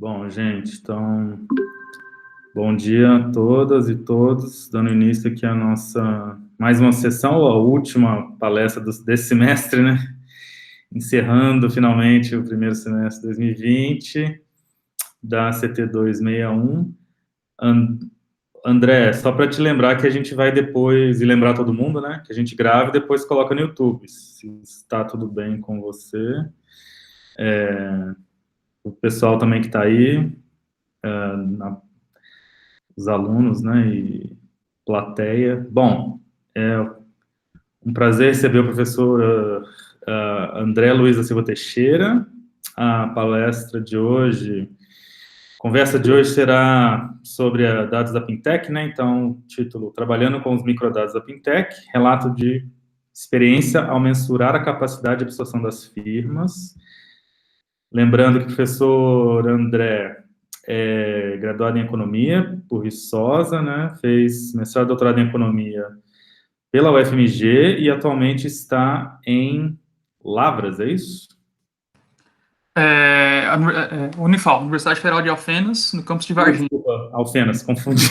Bom, gente, então, bom dia a todas e todos, dando início aqui à nossa, mais uma sessão, a última palestra desse semestre, né? Encerrando finalmente o primeiro semestre de 2020, da CT 261. André, só para te lembrar que a gente vai depois, e lembrar todo mundo, né? Que a gente grava e depois coloca no YouTube, se está tudo bem com você. O pessoal também que está aí, os alunos, né? E plateia. Bom, é um prazer receber o professor André Luiz da Silva Teixeira. A palestra de hoje, conversa de hoje será sobre dados da Pintec, né? Então, título: Trabalhando com os microdados da Pintec, relato de experiência ao mensurar a capacidade de absorção das firmas. Lembrando que o professor André é graduado em Economia por Viçosa, né? Fez mestrado e doutorado em Economia pela UFMG e atualmente está em Lavras, é isso? Unifal, Universidade Federal de Alfenas, no campus de Varginha. Desculpa, Alfenas, confundi.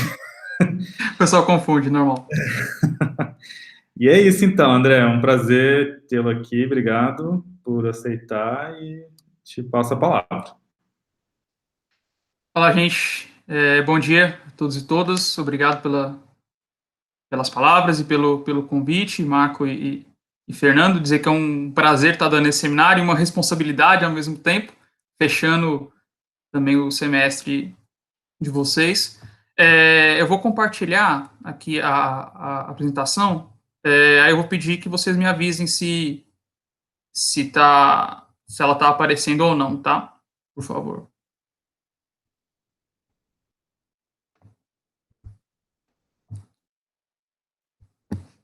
O pessoal confunde, normal. E é isso então, André, é um prazer tê-lo aqui, obrigado por aceitar e te passo a palavra. Fala, gente. Bom dia a todos e todas. Obrigado pelas palavras e pelo convite, Marco e Fernando. Dizer que é um prazer estar dando esse seminário e uma responsabilidade ao mesmo tempo, fechando também o semestre de vocês. Eu vou compartilhar aqui a apresentação. Aí eu vou pedir que vocês me avisem se ela está aparecendo ou não, tá? Por favor.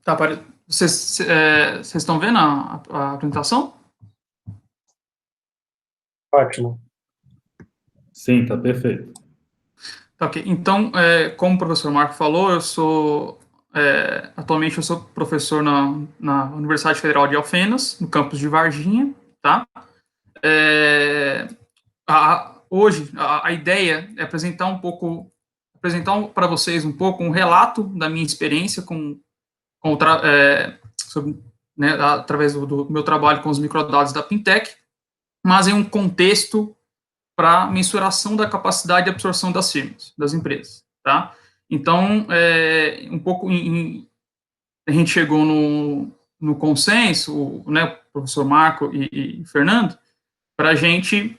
Tá, vocês estão vendo a apresentação? Ótimo. Sim, tá perfeito. Tá, ok. Então, como o professor Marco falou, atualmente eu sou professor na Universidade Federal de Alfenas, no campus de Varginha, tá? Hoje, a ideia é apresentar para vocês um pouco um relato da minha experiência sobre, né, através do meu trabalho com os microdados da Pintec, mas em um contexto para mensuração da capacidade de absorção das firmas, das empresas, tá? Então, um pouco a gente chegou no consenso, né, o professor Marco e Fernando, para a gente,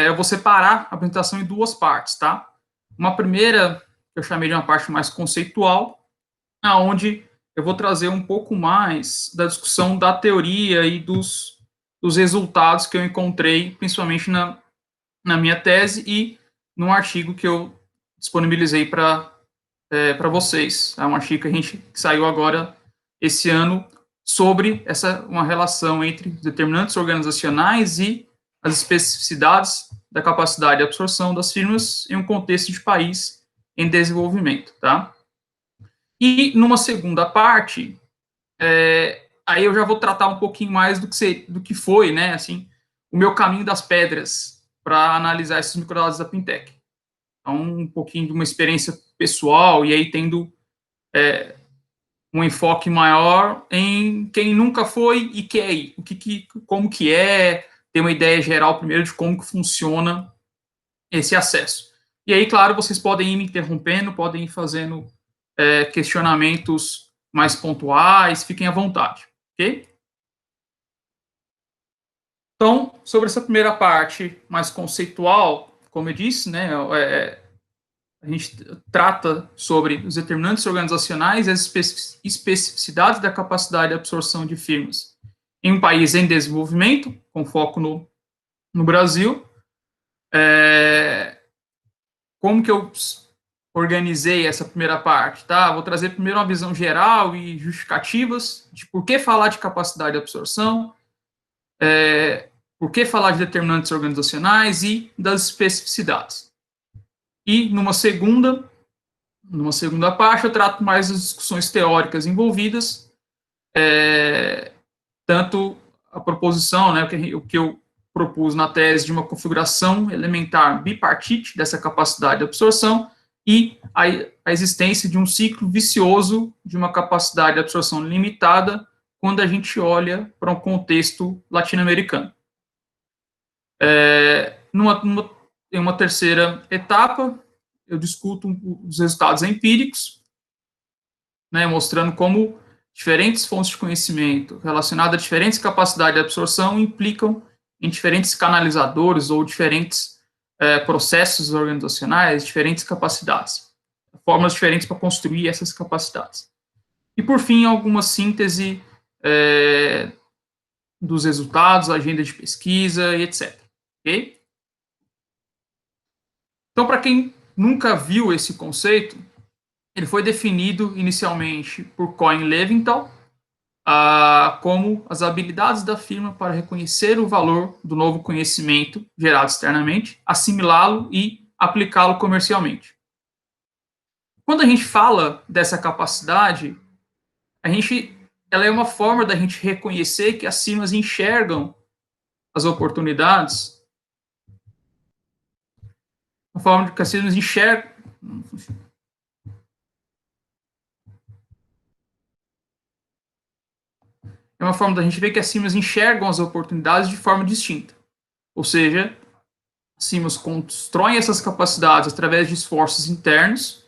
eu vou separar a apresentação em duas partes, tá? Uma primeira, que eu chamei de uma parte mais conceitual, aonde eu vou trazer um pouco mais da discussão da teoria e dos resultados que eu encontrei, principalmente na minha tese e num artigo que eu disponibilizei para vocês. É um artigo que saiu agora esse ano sobre uma relação entre determinantes organizacionais e as especificidades da capacidade de absorção das firmas em um contexto de país em desenvolvimento, tá? E numa segunda parte, aí eu já vou tratar um pouquinho mais do que foi, né, assim, o meu caminho das pedras para analisar esses microdados da Pintec. Então, um pouquinho de uma experiência pessoal e aí tendo um enfoque maior em quem nunca foi e quer ir, como que é, ter uma ideia geral primeiro de como que funciona esse acesso. E aí, claro, vocês podem ir me interrompendo, podem ir fazendo questionamentos mais pontuais, fiquem à vontade, ok? Então, sobre essa primeira parte mais conceitual, como eu disse, né, a gente trata sobre os determinantes organizacionais e as especificidades da capacidade de absorção de firmas em um país em desenvolvimento, com foco no Brasil. Como que eu organizei essa primeira parte, tá? Vou trazer primeiro uma visão geral e justificativas de por que falar de capacidade de absorção, por que falar de determinantes organizacionais e das especificidades. E numa segunda parte, eu trato mais das discussões teóricas envolvidas, tanto a proposição, né, o que eu propus na tese de uma configuração elementar bipartite dessa capacidade de absorção e a existência de um ciclo vicioso de uma capacidade de absorção limitada quando a gente olha para um contexto latino-americano. Em uma terceira etapa, eu discuto os resultados empíricos, né, mostrando como diferentes fontes de conhecimento relacionadas a diferentes capacidades de absorção implicam em diferentes canalizadores ou diferentes processos organizacionais, diferentes capacidades, formas diferentes para construir essas capacidades. E, por fim, alguma síntese dos resultados, agenda de pesquisa e etc. Ok? Então, para quem nunca viu esse conceito, ele foi definido inicialmente por Cohen-Leventhal como as habilidades da firma para reconhecer o valor do novo conhecimento gerado externamente, assimilá-lo e aplicá-lo comercialmente. Quando a gente fala dessa capacidade, ela é uma forma da gente reconhecer que as firmas enxergam as oportunidades, uma forma que as firmas enxergam. É uma forma da gente ver que as firmas enxergam as oportunidades de forma distinta. Ou seja, as firmas constroem essas capacidades através de esforços internos,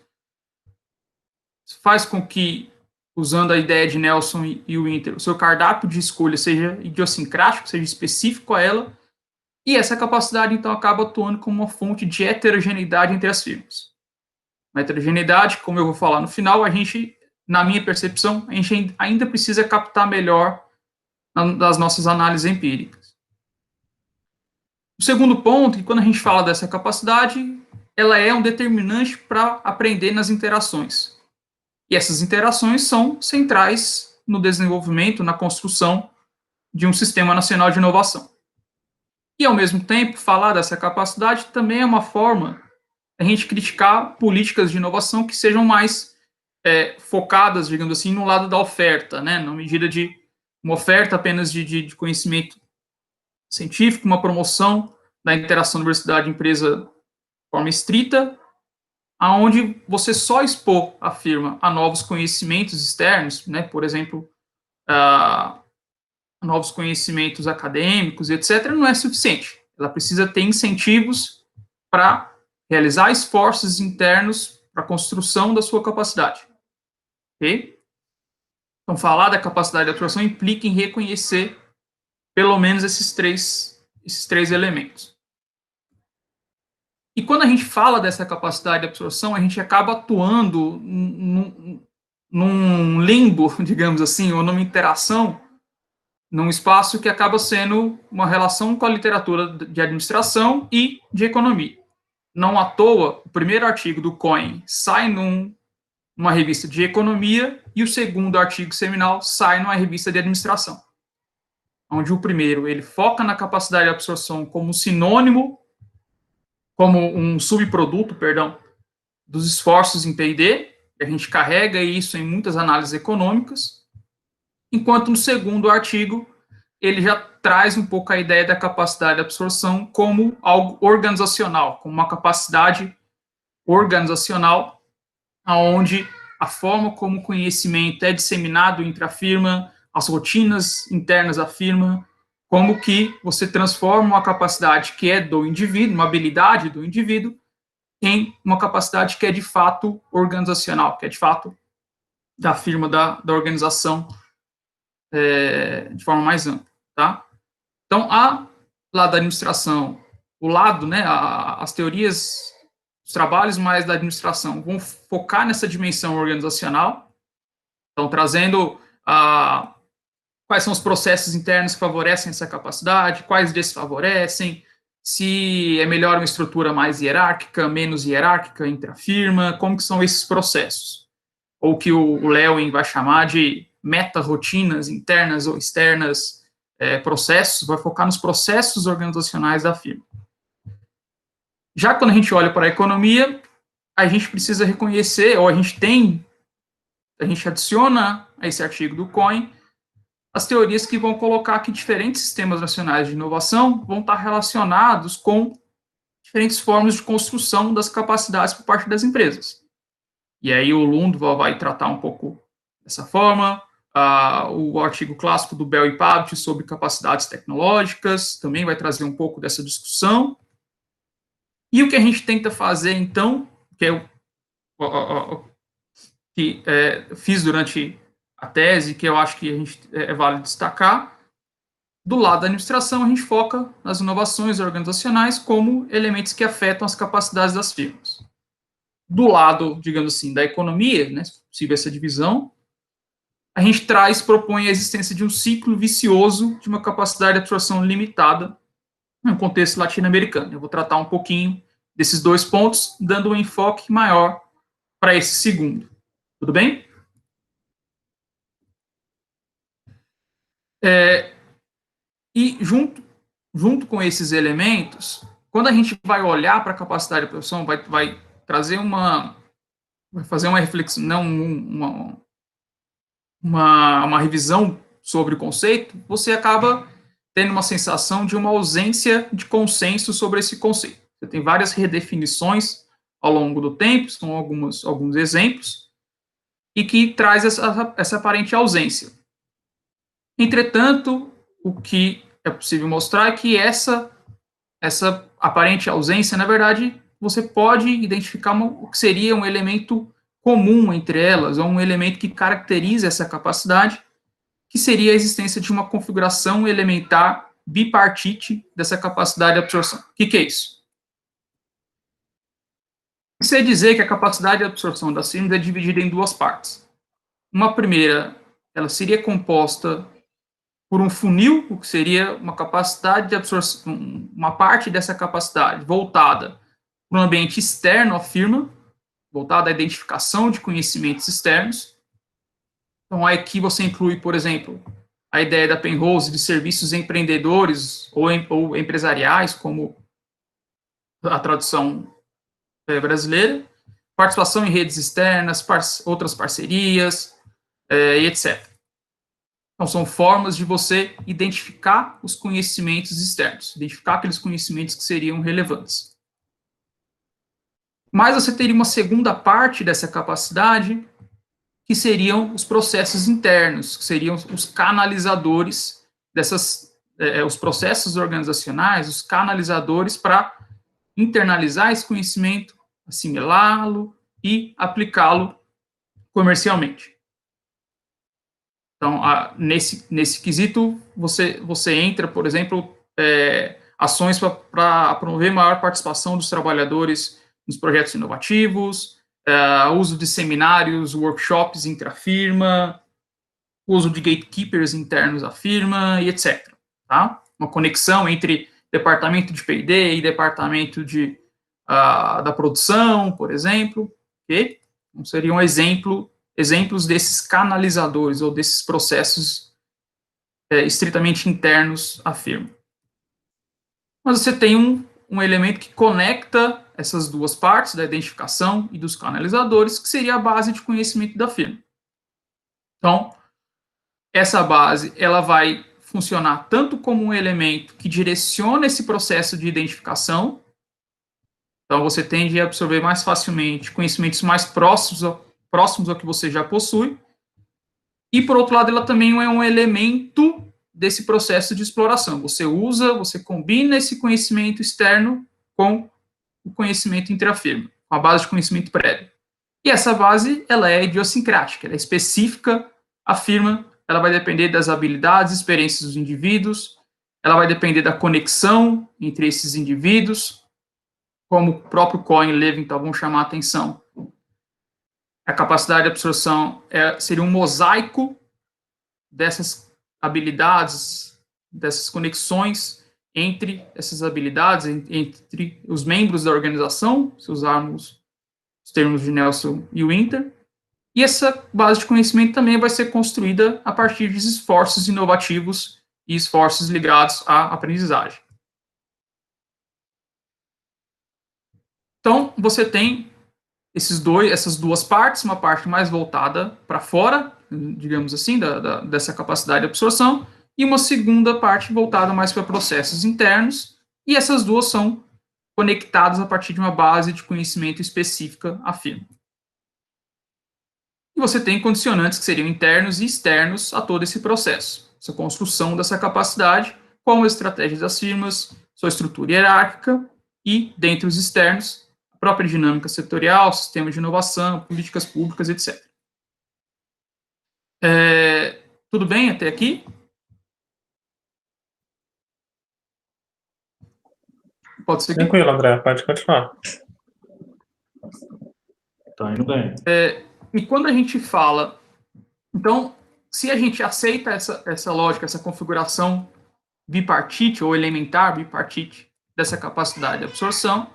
faz com que, usando a ideia de Nelson e Winter, o seu cardápio de escolha seja idiosincrático, seja específico a ela, e essa capacidade, então, acaba atuando como uma fonte de heterogeneidade entre as firmas. A heterogeneidade, como eu vou falar no final, na minha percepção, a gente ainda precisa captar melhor das nossas análises empíricas. O segundo ponto, que quando a gente fala dessa capacidade, ela é um determinante para aprender nas interações. E essas interações são centrais no desenvolvimento, na construção de um sistema nacional de inovação. E, ao mesmo tempo, falar dessa capacidade também é uma forma a gente criticar políticas de inovação que sejam mais focadas, digamos assim, no lado da oferta, né, na medida de uma oferta apenas de conhecimento científico, uma promoção da interação universidade-empresa de forma estrita, aonde você só expor a firma a novos conhecimentos externos, né, por exemplo, novos conhecimentos acadêmicos, etc., não é suficiente. Ela precisa ter incentivos para realizar esforços internos para a construção da sua capacidade. Ok? Então, falar da capacidade de absorção implica em reconhecer pelo menos esses três elementos. E quando a gente fala dessa capacidade de absorção, a gente acaba atuando num limbo, digamos assim, ou numa interação, num espaço que acaba sendo uma relação com a literatura de administração e de economia. Não à toa, o primeiro artigo do Cohen sai numa revista de economia e o segundo artigo seminal sai numa revista de administração. Onde o primeiro, ele foca na capacidade de absorção como sinônimo, como um subproduto, dos esforços em P&D, a gente carrega isso em muitas análises econômicas, enquanto no segundo artigo, ele já traz um pouco a ideia da capacidade de absorção como algo organizacional, como uma capacidade organizacional, onde a forma como o conhecimento é disseminado entre a firma, as rotinas internas da firma, como que você transforma uma capacidade que é do indivíduo, uma habilidade do indivíduo, em uma capacidade que é de fato organizacional, que é de fato da firma, da organização, de forma mais ampla, tá? Então, lá da administração, o lado, né, as teorias, os trabalhos mais da administração vão focar nessa dimensão organizacional, então trazendo quais são os processos internos que favorecem essa capacidade, quais desfavorecem, se é melhor uma estrutura mais hierárquica, menos hierárquica entre a firma, como que são esses processos, ou que o Lewin vai chamar de meta-rotinas internas ou externas, processos, vai focar nos processos organizacionais da firma. Já quando a gente olha para a economia, a gente precisa reconhecer, ou a gente adiciona a esse artigo do Cohen, as teorias que vão colocar que diferentes sistemas nacionais de inovação vão estar relacionados com diferentes formas de construção das capacidades por parte das empresas. E aí o Lundvall vai tratar um pouco dessa forma, o artigo clássico do Bell e Pavitt sobre capacidades tecnológicas também vai trazer um pouco dessa discussão. E o que a gente tenta fazer, então, que é que fiz durante a tese, que eu acho que a gente vale destacar, do lado da administração, a gente foca nas inovações organizacionais como elementos que afetam as capacidades das firmas. Do lado, digamos assim, da economia, né, se possível essa divisão, a gente propõe a existência de um ciclo vicioso de uma capacidade de absorção limitada no contexto latino-americano. Eu vou tratar um pouquinho desses dois pontos, dando um enfoque maior para esse segundo. Tudo bem? E junto com esses elementos, quando a gente vai olhar para a capacidade de absorção, vai trazer vai fazer uma reflexão, não uma revisão sobre o conceito, você acaba tendo uma sensação de uma ausência de consenso sobre esse conceito. Você tem várias redefinições ao longo do tempo, são alguns exemplos, e que traz essa aparente ausência. Entretanto, o que é possível mostrar é que essa aparente ausência, na verdade, você pode identificar o que seria um elemento comum entre elas, ou um elemento que caracteriza essa capacidade, que seria a existência de uma configuração elementar bipartite dessa capacidade de absorção. O que é isso? Isso é dizer que a capacidade de absorção das firmas é dividida em duas partes. Uma primeira, ela seria composta por um funil, o que seria uma capacidade de absorção, uma parte dessa capacidade voltada para um ambiente externo à firma, voltada à identificação de conhecimentos externos. Então, aqui você inclui, por exemplo, a ideia da Penrose de serviços empreendedores ou empresariais, como a tradução brasileira, participação em redes externas, outras parcerias, e etc. Então, são formas de você identificar os conhecimentos externos, identificar aqueles conhecimentos que seriam relevantes. Mas você teria uma segunda parte dessa capacidade, que seriam os processos internos, que seriam os canalizadores os processos organizacionais, os canalizadores para internalizar esse conhecimento, assimilá-lo e aplicá-lo comercialmente. Então, nesse quesito, você entra, por exemplo, ações para promover maior participação dos trabalhadores nos projetos inovativos, uso de seminários, workshops intra-firma, uso de gatekeepers internos à firma, e etc. Tá? Uma conexão entre departamento de P&D e departamento da produção, por exemplo. Okay? Então, seria um exemplos desses canalizadores ou desses processos estritamente internos à firma. Mas você tem um elemento que conecta essas duas partes, da identificação e dos canalizadores, que seria a base de conhecimento da firma. Então, essa base ela vai funcionar tanto como um elemento que direciona esse processo de identificação, então você tende a absorver mais facilmente conhecimentos mais próximos ao que você já possui, e por outro lado ela também é um elemento desse processo de exploração. Você combina esse conhecimento externo com o conhecimento intra-firma, com a base de conhecimento prévio. E essa base, ela é idiosincrática, ela é específica à firma, ela vai depender das habilidades, experiências dos indivíduos, ela vai depender da conexão entre esses indivíduos, como o próprio Cohen e Levinthal vão chamar a atenção. A capacidade de absorção seria um mosaico dessas habilidades, dessas conexões entre essas habilidades, entre os membros da organização, se usarmos os termos de Nelson e Winter, e essa base de conhecimento também vai ser construída a partir de esforços inovativos e esforços ligados à aprendizagem. Então, você tem essas duas partes, uma parte mais voltada para fora, digamos assim, dessa capacidade de absorção, e uma segunda parte voltada mais para processos internos, e essas duas são conectadas a partir de uma base de conhecimento específica à firma. E você tem condicionantes que seriam internos e externos a todo esse processo, essa construção dessa capacidade, como as estratégias das firmas, sua estrutura hierárquica e, dentre os externos, a própria dinâmica setorial, sistema de inovação, políticas públicas, etc. Tudo bem até aqui? Pode seguir? Tranquilo, André, pode continuar. Tá indo bem. E quando a gente fala, então, se a gente aceita essa lógica, essa configuração bipartite ou elementar bipartite dessa capacidade de absorção,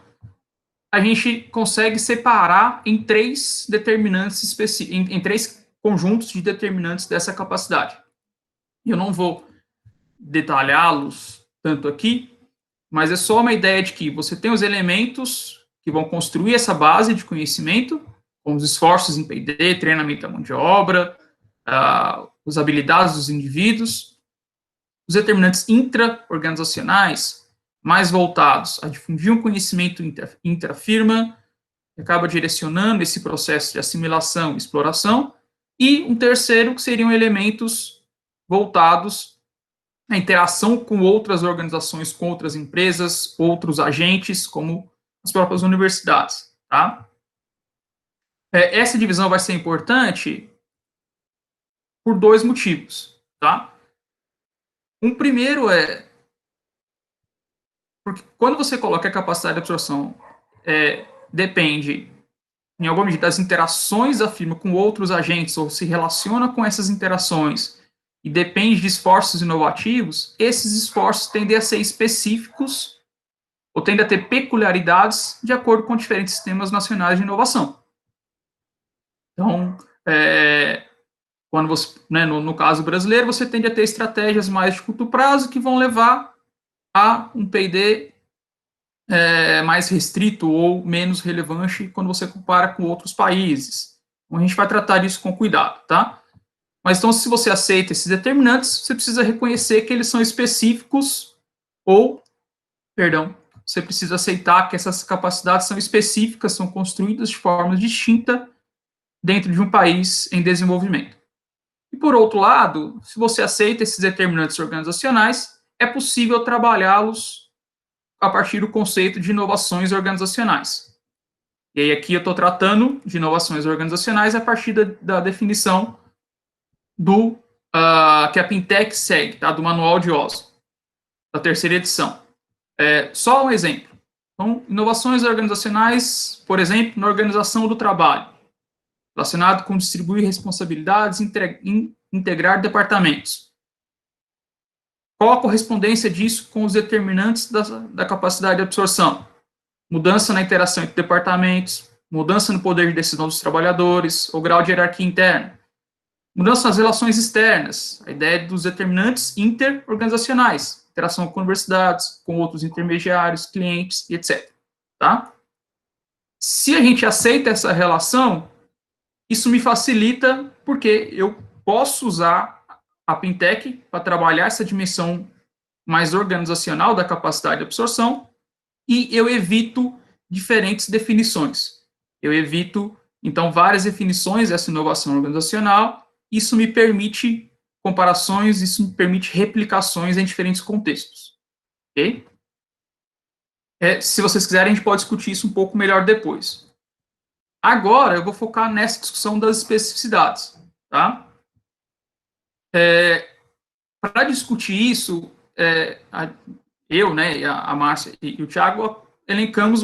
a gente consegue separar em três determinantes específicos, em três conjuntos de determinantes dessa capacidade. Eu não vou detalhá-los tanto aqui, mas é só uma ideia de que você tem os elementos que vão construir essa base de conhecimento, com os esforços em P&D, treinamento da mão de obra, as habilidades dos indivíduos, os determinantes intra-organizacionais, mais voltados a difundir um conhecimento intrafirma, que acaba direcionando esse processo de assimilação e exploração, e um terceiro, que seriam elementos voltados à interação com outras organizações, com outras empresas, outros agentes, como as próprias universidades, tá? Essa divisão vai ser importante por dois motivos, tá? Um primeiro porque quando você coloca a capacidade de absorção depende, em alguma medida, das interações da firma com outros agentes, ou se relaciona com essas interações, e depende de esforços inovativos, esses esforços tendem a ser específicos, ou tendem a ter peculiaridades de acordo com diferentes sistemas nacionais de inovação. Então, quando você, no caso brasileiro, você tende a ter estratégias mais de curto prazo que vão levar a um P&D mais restrito ou menos relevante quando você compara com outros países. Então, a gente vai tratar disso com cuidado, tá? Mas, então, se você aceita esses determinantes, você precisa reconhecer que eles são específicos você precisa aceitar que essas capacidades são específicas, são construídas de forma distinta dentro de um país em desenvolvimento. E, por outro lado, se você aceita esses determinantes organizacionais, é possível trabalhá-los a partir do conceito de inovações organizacionais. E aí aqui eu estou tratando de inovações organizacionais a partir da definição que a Pintec segue, tá? Do Manual de Oslo, da terceira edição. Só um exemplo. Então, inovações organizacionais, por exemplo, na organização do trabalho, relacionado com distribuir responsabilidades, integrar departamentos. Qual a correspondência disso com os determinantes da capacidade de absorção? Mudança na interação entre departamentos, mudança no poder de decisão dos trabalhadores, ou grau de hierarquia interna. Mudança nas relações externas, a ideia dos determinantes interorganizacionais, interação com universidades, com outros intermediários, clientes, e etc. Tá? Se a gente aceita essa relação, isso me facilita porque eu posso usar a Pintec para trabalhar essa dimensão mais organizacional da capacidade de absorção e eu evito diferentes definições. Eu evito, então, várias definições dessa inovação organizacional. Isso me permite comparações, isso me permite replicações em diferentes contextos. Ok? Se vocês quiserem, a gente pode discutir isso um pouco melhor depois. Agora, eu vou focar nessa discussão das especificidades. Tá? Para discutir isso, eu, a Márcia e o Thiago elencamos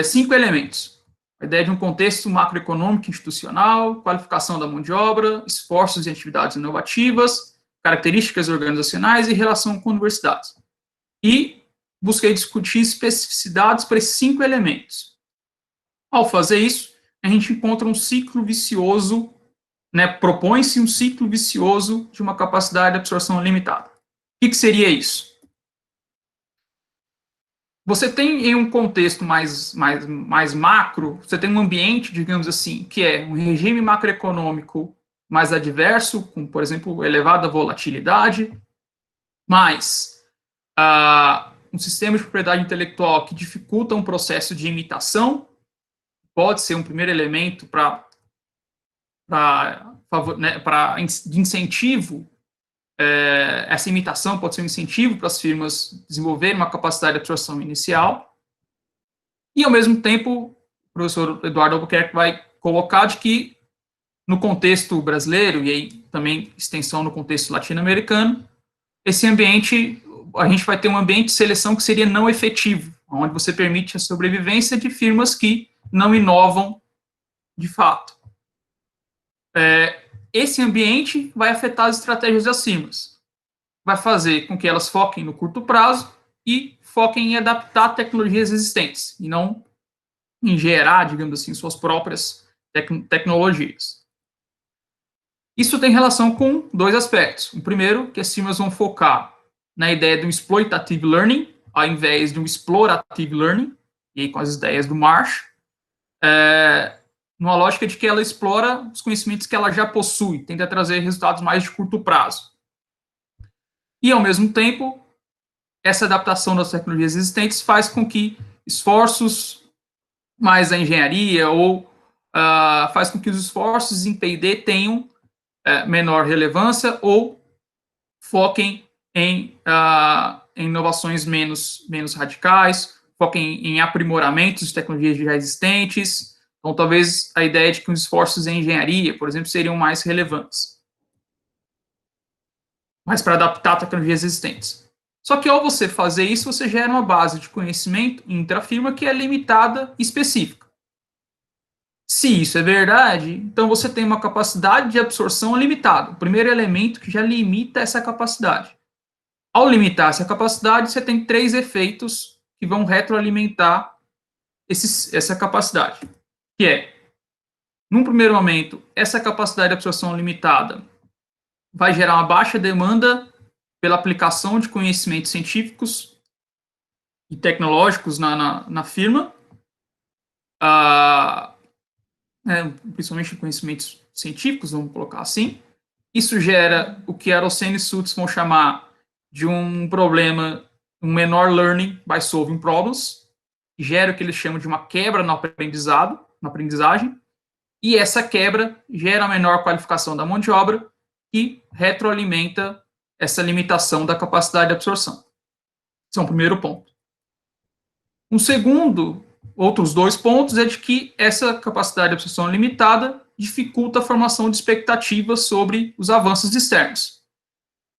5 elementos. A ideia de um contexto macroeconômico institucional, qualificação da mão de obra, esforços e atividades inovativas, características organizacionais e relação com universidades. E busquei discutir especificidades para esses 5 elementos. Ao fazer isso, a gente encontra um ciclo vicioso, propõe-se um ciclo vicioso de uma capacidade de absorção limitada. O que seria isso? Você tem em um contexto mais macro, você tem um ambiente, digamos assim, que é um regime macroeconômico mais adverso, com, por exemplo, elevada volatilidade, mais um sistema de propriedade intelectual que dificulta um processo de imitação, pode ser um primeiro elemento de incentivo. Essa imitação pode ser um incentivo para as firmas desenvolverem uma capacidade de absorção inicial. E, ao mesmo tempo, o professor Eduardo Albuquerque vai colocar de que, no contexto brasileiro, e aí também extensão no contexto latino-americano, esse ambiente, a gente vai ter um ambiente de seleção que seria não efetivo, onde você permite a sobrevivência de firmas que não inovam de fato. Esse ambiente vai afetar as estratégias das firmas, vai fazer com que elas foquem no curto prazo e foquem em adaptar tecnologias existentes, e não em gerar, digamos assim, suas próprias tecnologias. Isso tem relação com dois aspectos. O primeiro, que as firmas vão focar na ideia do exploitative learning, ao invés de um explorative learning, e aí com as ideias do Marsh, numa lógica de que ela explora os conhecimentos que ela já possui, tenta trazer resultados mais de curto prazo. E, ao mesmo tempo, essa adaptação das tecnologias existentes faz com que esforços mais da engenharia ou faz com que os esforços em P&D tenham menor relevância ou foquem em inovações menos radicais, foquem em aprimoramentos de tecnologias já existentes. Então, talvez a ideia de que os esforços em engenharia, por exemplo, seriam mais relevantes. Mas para adaptar tecnologias existentes. Só que, ao você fazer isso, você gera uma base de conhecimento intrafirma que é limitada e específica. Se isso é verdade, então você tem uma capacidade de absorção limitada. O primeiro elemento que já limita essa capacidade. Ao limitar essa capacidade, você tem 3 efeitos que vão retroalimentar essa capacidade. Que é, num primeiro momento, essa capacidade de absorção limitada vai gerar uma baixa demanda pela aplicação de conhecimentos científicos e tecnológicos na firma, principalmente conhecimentos científicos, vamos colocar assim. Isso gera o que Arocene e Sultz vão chamar de um problema, um menor learning by solving problems, gera o que eles chamam de uma quebra no aprendizagem, e essa quebra gera a menor qualificação da mão de obra e retroalimenta essa limitação da capacidade de absorção. Esse é um primeiro ponto. Outros 2 pontos é de que essa capacidade de absorção limitada dificulta a formação de expectativas sobre os avanços externos.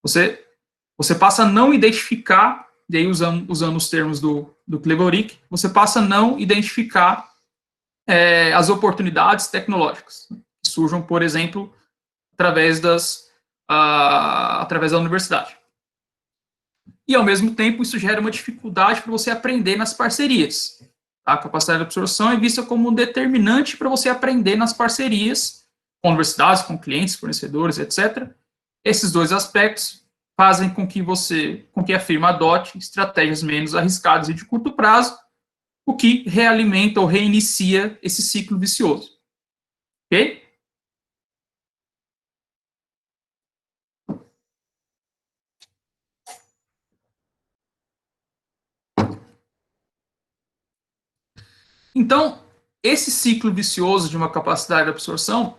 Você passa a não identificar, e aí usando os termos do Kleborick, você passa a não identificar as oportunidades tecnológicas que surjam, por exemplo, através da universidade. E, ao mesmo tempo, isso gera uma dificuldade para você aprender nas parcerias. A capacidade de absorção é vista como um determinante para você aprender nas parcerias com universidades, com clientes, fornecedores, etc. Esses 2 aspectos fazem com que a firma adote estratégias menos arriscadas e de curto prazo, o que realimenta ou reinicia esse ciclo vicioso. Ok? Então, esse ciclo vicioso de uma capacidade de absorção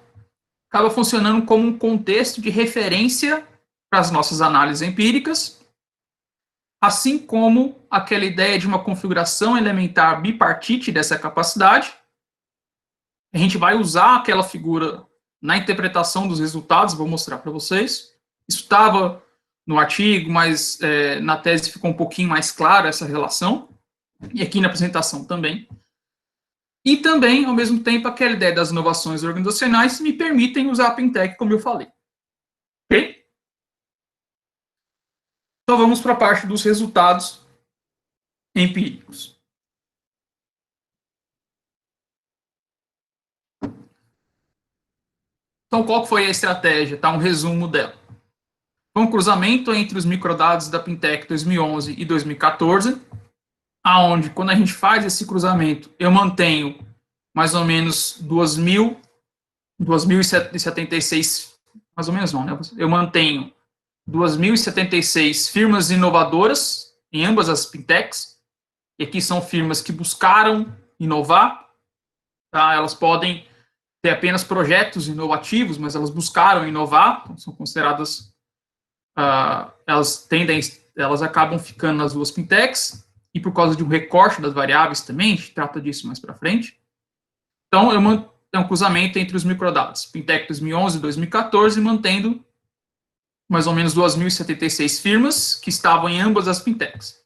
acaba funcionando como um contexto de referência para as nossas análises empíricas, assim como aquela ideia de uma configuração elementar bipartite dessa capacidade. A gente vai usar aquela figura na interpretação dos resultados, vou mostrar para vocês. Isso estava no artigo, mas na tese ficou um pouquinho mais clara essa relação, e aqui na apresentação também. E também, ao mesmo tempo, aquela ideia das inovações organizacionais me permitem usar a Pintec, como eu falei. Ok? Então, vamos para a parte dos resultados empíricos. Então, qual foi a estratégia? Tá, um resumo dela. Foi um cruzamento entre os microdados da Pintec 2011 e 2014, aonde, quando a gente faz esse cruzamento, eu mantenho mais ou menos 2.076, mais ou menos não, né? Eu mantenho 2.076 firmas inovadoras em ambas as fintechs, e aqui são firmas que buscaram inovar, tá? Elas podem ter apenas projetos inovativos, mas elas buscaram inovar, então são consideradas, elas acabam ficando nas duas fintechs, e por causa de um recorte das variáveis também, a gente trata disso mais para frente. Então, é um cruzamento entre os microdados, fintech 2011 e 2014, mantendo mais ou menos 2.076 firmas que estavam em ambas as fintechs.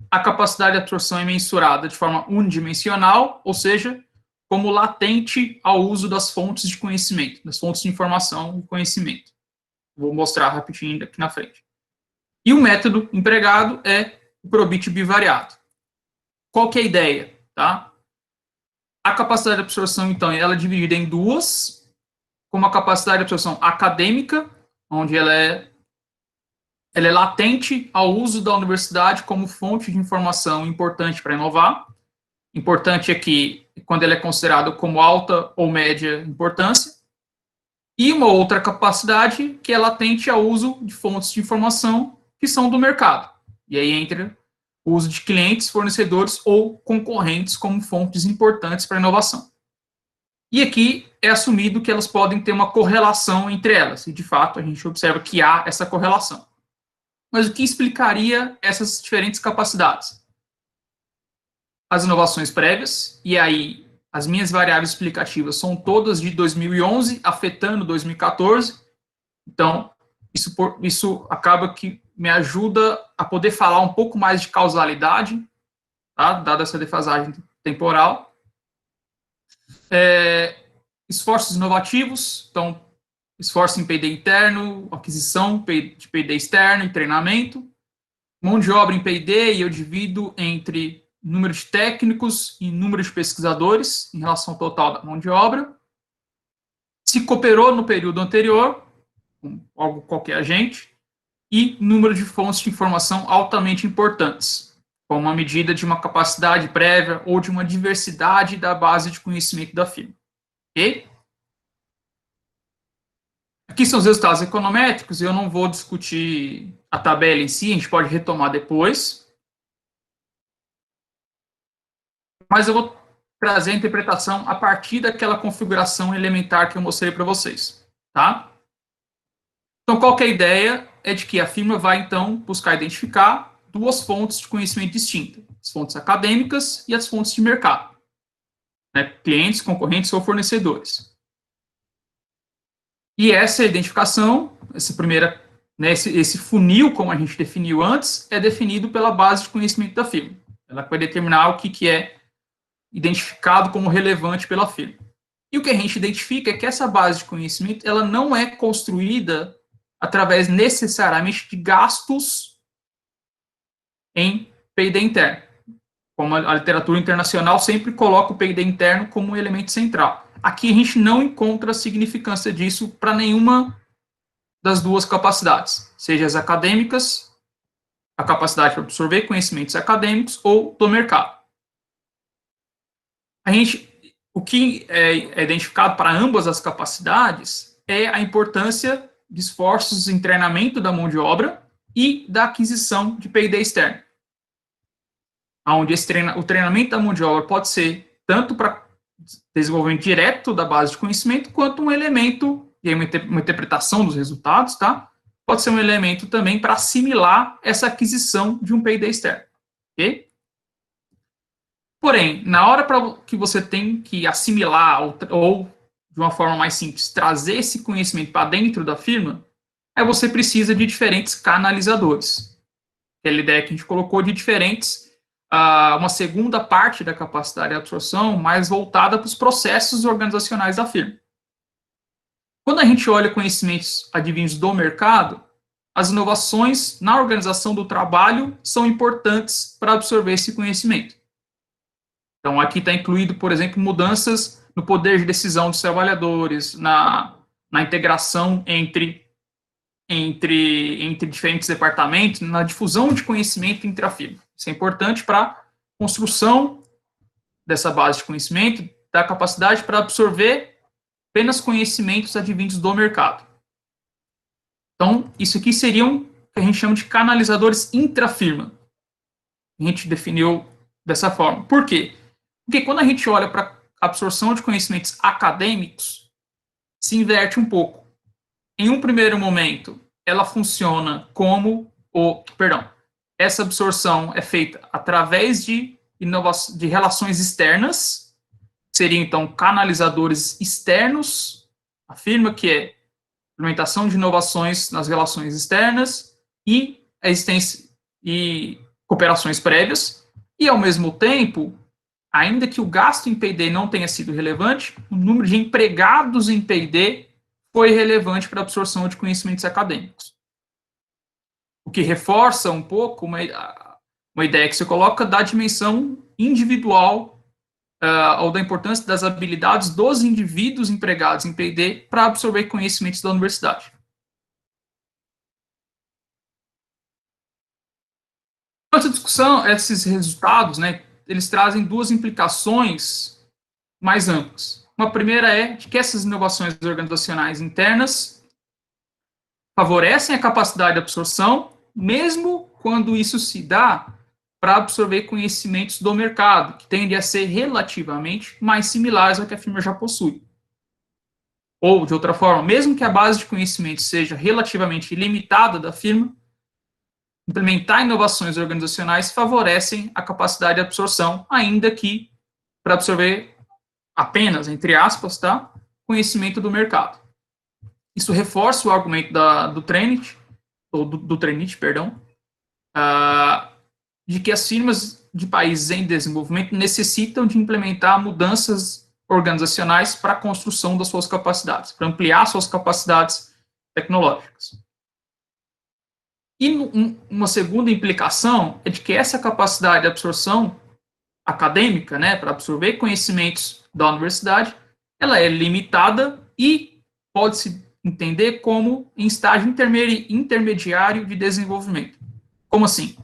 A capacidade de absorção é mensurada de forma unidimensional, ou seja, como latente ao uso das fontes de conhecimento, das fontes de informação e conhecimento. Vou mostrar rapidinho aqui na frente. E o método empregado é o probit bivariado. Qual que é a ideia? Tá? A capacidade de absorção, então, ela é dividida em duas, como a capacidade de absorção acadêmica, onde ela é latente ao uso da universidade como fonte de informação importante para inovar. Importante aqui, quando ela é considerada como alta ou média importância. E uma outra capacidade que é latente ao uso de fontes de informação que são do mercado. E aí entra o uso de clientes, fornecedores ou concorrentes como fontes importantes para a inovação. E aqui é assumido que elas podem ter uma correlação entre elas, e de fato a gente observa que há essa correlação. Mas o que explicaria essas diferentes capacidades? As inovações prévias, e aí as minhas variáveis explicativas são todas de 2011, afetando 2014, então isso acaba que me ajuda a poder falar um pouco mais de causalidade, tá? Dada essa defasagem temporal. Esforços inovativos, então, esforço em P&D interno, aquisição de P&D externo e treinamento. Mão de obra em P&D, e eu divido entre número de técnicos e número de pesquisadores em relação ao total da mão de obra. Se cooperou no período anterior, com algo qualquer agente, e número de fontes de informação altamente importantes, como uma medida de uma capacidade prévia ou de uma diversidade da base de conhecimento da firma. Ok? Aqui são os resultados econométricos, eu não vou discutir a tabela em si, a gente pode retomar depois. Mas eu vou trazer a interpretação a partir daquela configuração elementar que eu mostrei para vocês. Tá? Então, qual que é a ideia? É de que a firma vai, então, buscar identificar duas fontes de conhecimento distintas, as fontes acadêmicas e as fontes de mercado, né? Clientes, concorrentes ou fornecedores. E essa identificação, essa primeira, né, esse funil, como a gente definiu antes, é definido pela base de conhecimento da firma. Ela vai determinar o que é identificado como relevante pela firma. E o que a gente identifica é que essa base de conhecimento ela não é construída através necessariamente de gastos em P&D interno. Como a literatura internacional sempre coloca o P&D interno como um elemento central. Aqui a gente não encontra significância disso para nenhuma das duas capacidades, seja as acadêmicas, a capacidade para absorver conhecimentos acadêmicos, ou do mercado. O que é identificado para ambas as capacidades é a importância de esforços em treinamento da mão de obra e da aquisição de P&D externo. Onde o treinamento da mão de obra pode ser tanto para desenvolvimento direto da base de conhecimento, quanto um elemento, e aí uma interpretação dos resultados, tá? Pode ser um elemento também para assimilar essa aquisição de um P&D externo. Ok? Porém, na hora que você tem que assimilar ou, de uma forma mais simples, trazer esse conhecimento para dentro da firma, aí você precisa de diferentes canalizadores. Aquela ideia que a gente colocou de diferentes, uma segunda parte da capacidade de absorção mais voltada para os processos organizacionais da firma. Quando a gente olha conhecimentos advindos do mercado, as inovações na organização do trabalho são importantes para absorver esse conhecimento. Então, aqui está incluído, por exemplo, mudanças no poder de decisão dos trabalhadores, na integração entre diferentes departamentos, na difusão de conhecimento entre a firma. Isso é importante para construção dessa base de conhecimento, da capacidade para absorver apenas conhecimentos advindos do mercado. Então, isso aqui seriam o que a gente chama de canalizadores intrafirma. A gente definiu dessa forma. Por quê? Porque quando a gente olha para a absorção de conhecimentos acadêmicos, se inverte um pouco. Em um primeiro momento, ela funciona como essa absorção é feita através de relações externas, seriam então canalizadores externos, afirma que é implementação de inovações nas relações externas e a existência e cooperações prévias, e ao mesmo tempo, ainda que o gasto em P&D não tenha sido relevante, o número de empregados em P&D foi relevante para a absorção de conhecimentos acadêmicos. O que reforça um pouco uma ideia que você coloca da dimensão individual ou da importância das habilidades dos indivíduos empregados em P&D para absorver conhecimentos da universidade. Essa discussão, esses resultados, né, eles trazem duas implicações mais amplas. Uma primeira é de que essas inovações organizacionais internas favorecem a capacidade de absorção, mesmo quando isso se dá para absorver conhecimentos do mercado, que tendem a ser relativamente mais similares ao que a firma já possui. Ou, de outra forma, mesmo que a base de conhecimentos seja relativamente limitada da firma, implementar inovações organizacionais favorecem a capacidade de absorção, ainda que para absorver apenas, entre aspas, tá, conhecimento do mercado. Isso reforça o argumento do Trenit, de que as firmas de países em desenvolvimento necessitam de implementar mudanças organizacionais para a construção das suas capacidades, para ampliar suas capacidades tecnológicas. E uma segunda implicação é de que essa capacidade de absorção acadêmica, né, para absorver conhecimentos da universidade, ela é limitada e pode-se entender como em estágio intermediário de desenvolvimento. Como assim?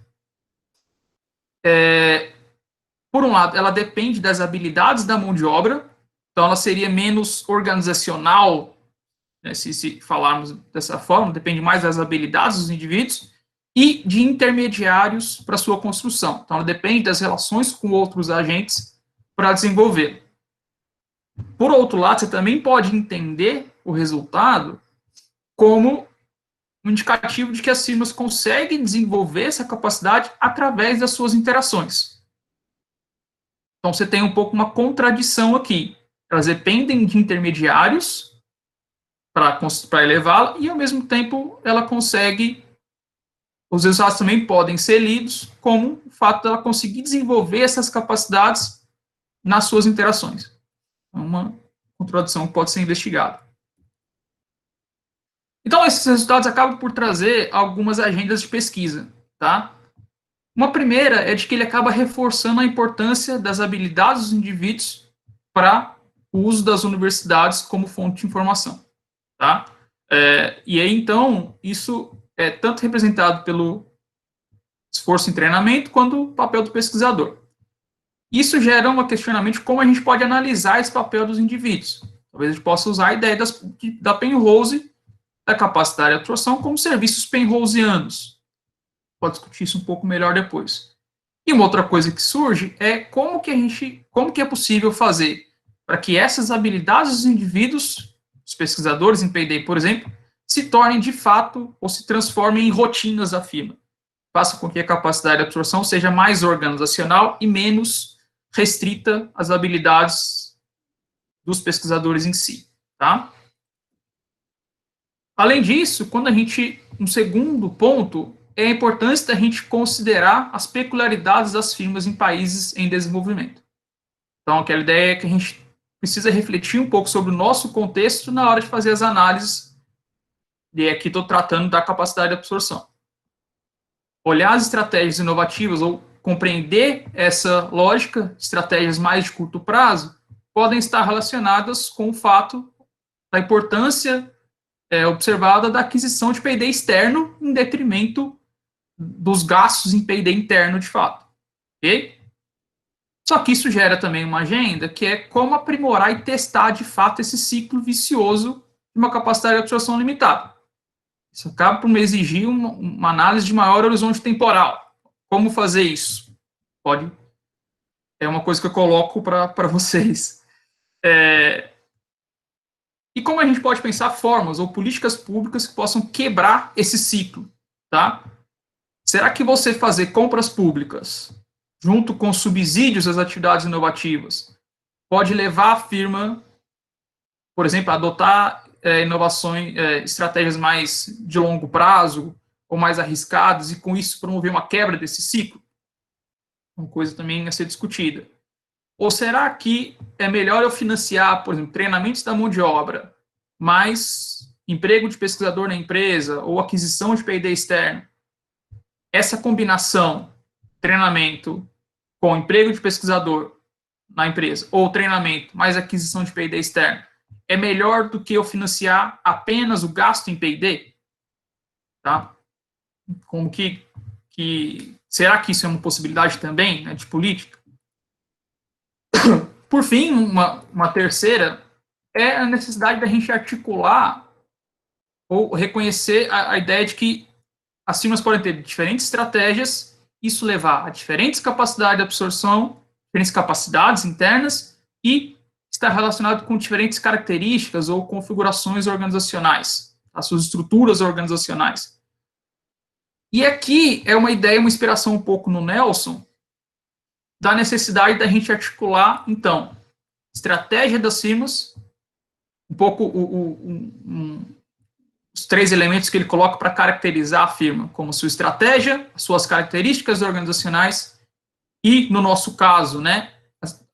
Por um lado, ela depende das habilidades da mão de obra, então ela seria menos organizacional, né, se falarmos dessa forma, depende mais das habilidades dos indivíduos, e de intermediários para sua construção. Então, ela depende das relações com outros agentes para desenvolver. Por outro lado, você também pode entender o resultado como um indicativo de que as firmas conseguem desenvolver essa capacidade através das suas interações. Então, você tem um pouco uma contradição aqui. Elas dependem de intermediários para elevá-la e, ao mesmo tempo, ela consegue... Os resultados também podem ser lidos como o fato dela conseguir desenvolver essas capacidades nas suas interações. É uma contradição que pode ser investigada. Então, esses resultados acabam por trazer algumas agendas de pesquisa, tá? Uma primeira é de que ele acaba reforçando a importância das habilidades dos indivíduos para o uso das universidades como fonte de informação, tá? E aí, então, isso é tanto representado pelo esforço em treinamento quanto o papel do pesquisador. Isso gera um questionamento de como a gente pode analisar esse papel dos indivíduos. Talvez a gente possa usar a ideia da Penrose, da capacidade de absorção, como serviços penrosianos. Pode discutir isso um pouco melhor depois. E uma outra coisa que surge é como que é possível fazer para que essas habilidades dos indivíduos, os pesquisadores em P&D, por exemplo, se tornem de fato ou se transformem em rotinas da firma. Faça com que a capacidade de absorção seja mais organizacional e menos restrita às habilidades dos pesquisadores em si, tá? Além disso, um segundo ponto é a importância da gente considerar as peculiaridades das firmas em países em desenvolvimento. Então, aquela ideia é que a gente precisa refletir um pouco sobre o nosso contexto na hora de fazer as análises, e aqui estou tratando da capacidade de absorção. Olhar as estratégias inovativas ou compreender essa lógica, estratégias mais de curto prazo, podem estar relacionadas com o fato da importância observada da aquisição de P&D externo em detrimento dos gastos em P&D interno, de fato. Ok? Só que isso gera também uma agenda que é como aprimorar e testar de fato esse ciclo vicioso de uma capacidade de absorção limitada. Isso acaba por me exigir uma análise de maior horizonte temporal. Como fazer isso? É uma coisa que eu coloco para vocês. E como a gente pode pensar formas ou políticas públicas que possam quebrar esse ciclo, tá? Será que você fazer compras públicas junto com subsídios às atividades inovativas pode levar a firma, por exemplo, a adotar inovações, estratégias mais de longo prazo ou mais arriscadas e com isso promover uma quebra desse ciclo? Uma coisa também a ser discutida. Ou será que é melhor eu financiar, por exemplo, treinamentos da mão de obra, mais emprego de pesquisador na empresa ou aquisição de P&D externo? Essa combinação, treinamento com emprego de pesquisador na empresa ou treinamento mais aquisição de P&D externo, é melhor do que eu financiar apenas o gasto em P&D? Tá? Como será que isso é uma possibilidade também, né, de política? Por fim, uma terceira é a necessidade da gente articular ou reconhecer a ideia de que as firmas podem ter diferentes estratégias, isso levar a diferentes capacidades de absorção, diferentes capacidades internas e está relacionado com diferentes características ou configurações organizacionais, as suas estruturas organizacionais. E aqui é uma ideia, uma inspiração um pouco no Nelson, da necessidade da gente articular, então, estratégia das firmas, um pouco os 3 elementos que ele coloca para caracterizar a firma, como sua estratégia, suas características organizacionais e, no nosso caso, né,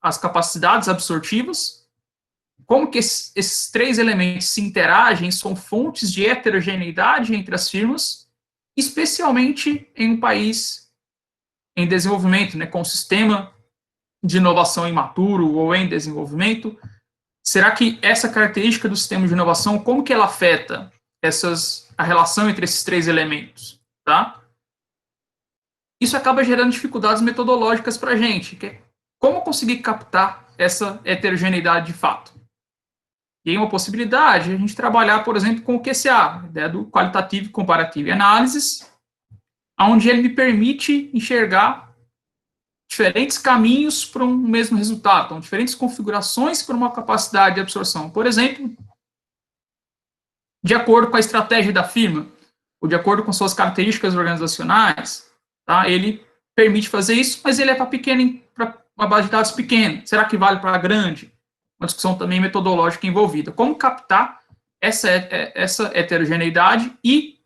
as capacidades absortivas, como que esses 3 elementos se interagem, são fontes de heterogeneidade entre as firmas, especialmente em um país em desenvolvimento, né, com um sistema de inovação imaturo ou em desenvolvimento. Será que essa característica do sistema de inovação, como que ela afeta a relação entre esses 3 elementos? Tá? Isso acaba gerando dificuldades metodológicas para a gente, que é como conseguir captar essa heterogeneidade de fato. E aí uma possibilidade é a gente trabalhar, por exemplo, com o QCA, a ideia do Qualitativo, Comparativo e Análises, onde ele me permite enxergar diferentes caminhos para um mesmo resultado, então, diferentes configurações para uma capacidade de absorção. Por exemplo, de acordo com a estratégia da firma, ou de acordo com suas características organizacionais, tá? Ele permite fazer isso, mas ele é para uma base de dados pequena. Será que vale para grande? Uma discussão também metodológica envolvida. Como captar essa heterogeneidade e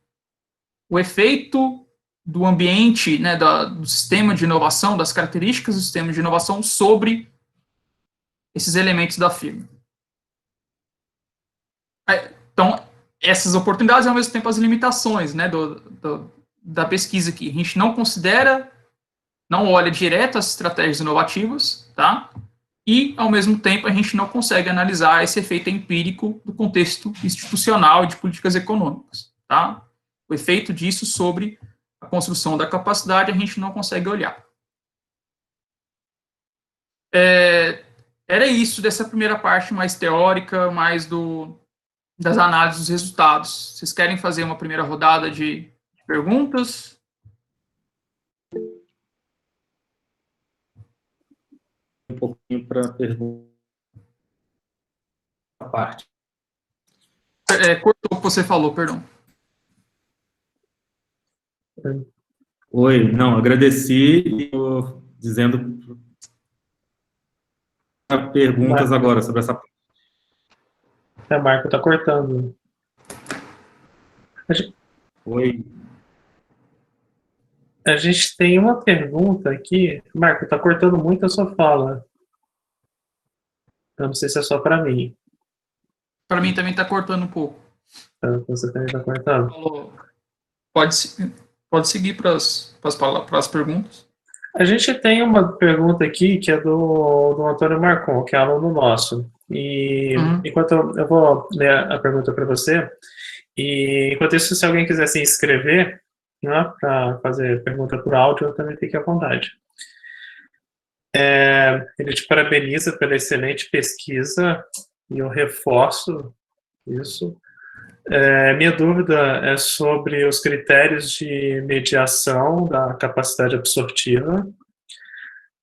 o efeito do ambiente, né, do sistema de inovação, das características do sistema de inovação sobre esses elementos da firma. Então, essas oportunidades e, ao mesmo tempo, as limitações, né, da pesquisa aqui. A gente não considera, não olha direto as estratégias inovativas, tá? E, ao mesmo tempo, a gente não consegue analisar esse efeito empírico do contexto institucional e de políticas econômicas, tá? O efeito disso sobre a construção da capacidade a gente não consegue olhar. Era isso dessa primeira parte mais teórica, mais das análises dos resultados. Vocês querem fazer uma primeira rodada de perguntas? Um pouquinho para a pergunta. A parte. Cortou o que você falou, perdão. Oi, não, agradeci e dizendo perguntas agora sobre essa parte. Marco, está cortando. Oi. A gente tem uma pergunta aqui. Marco, está cortando muito a sua fala. Eu não sei se é só para mim. Para mim também está cortando um pouco. Você também está cortando? Pode seguir para as perguntas. A gente tem uma pergunta aqui que é do Antônio Marcon, que é aluno nosso. E enquanto eu vou ler a pergunta para você, e enquanto isso, se alguém quiser se inscrever, né, para fazer pergunta por áudio, também fique à vontade. ele te parabeniza pela excelente pesquisa, e eu reforço isso. Minha dúvida é sobre os critérios de mediação da capacidade absortiva.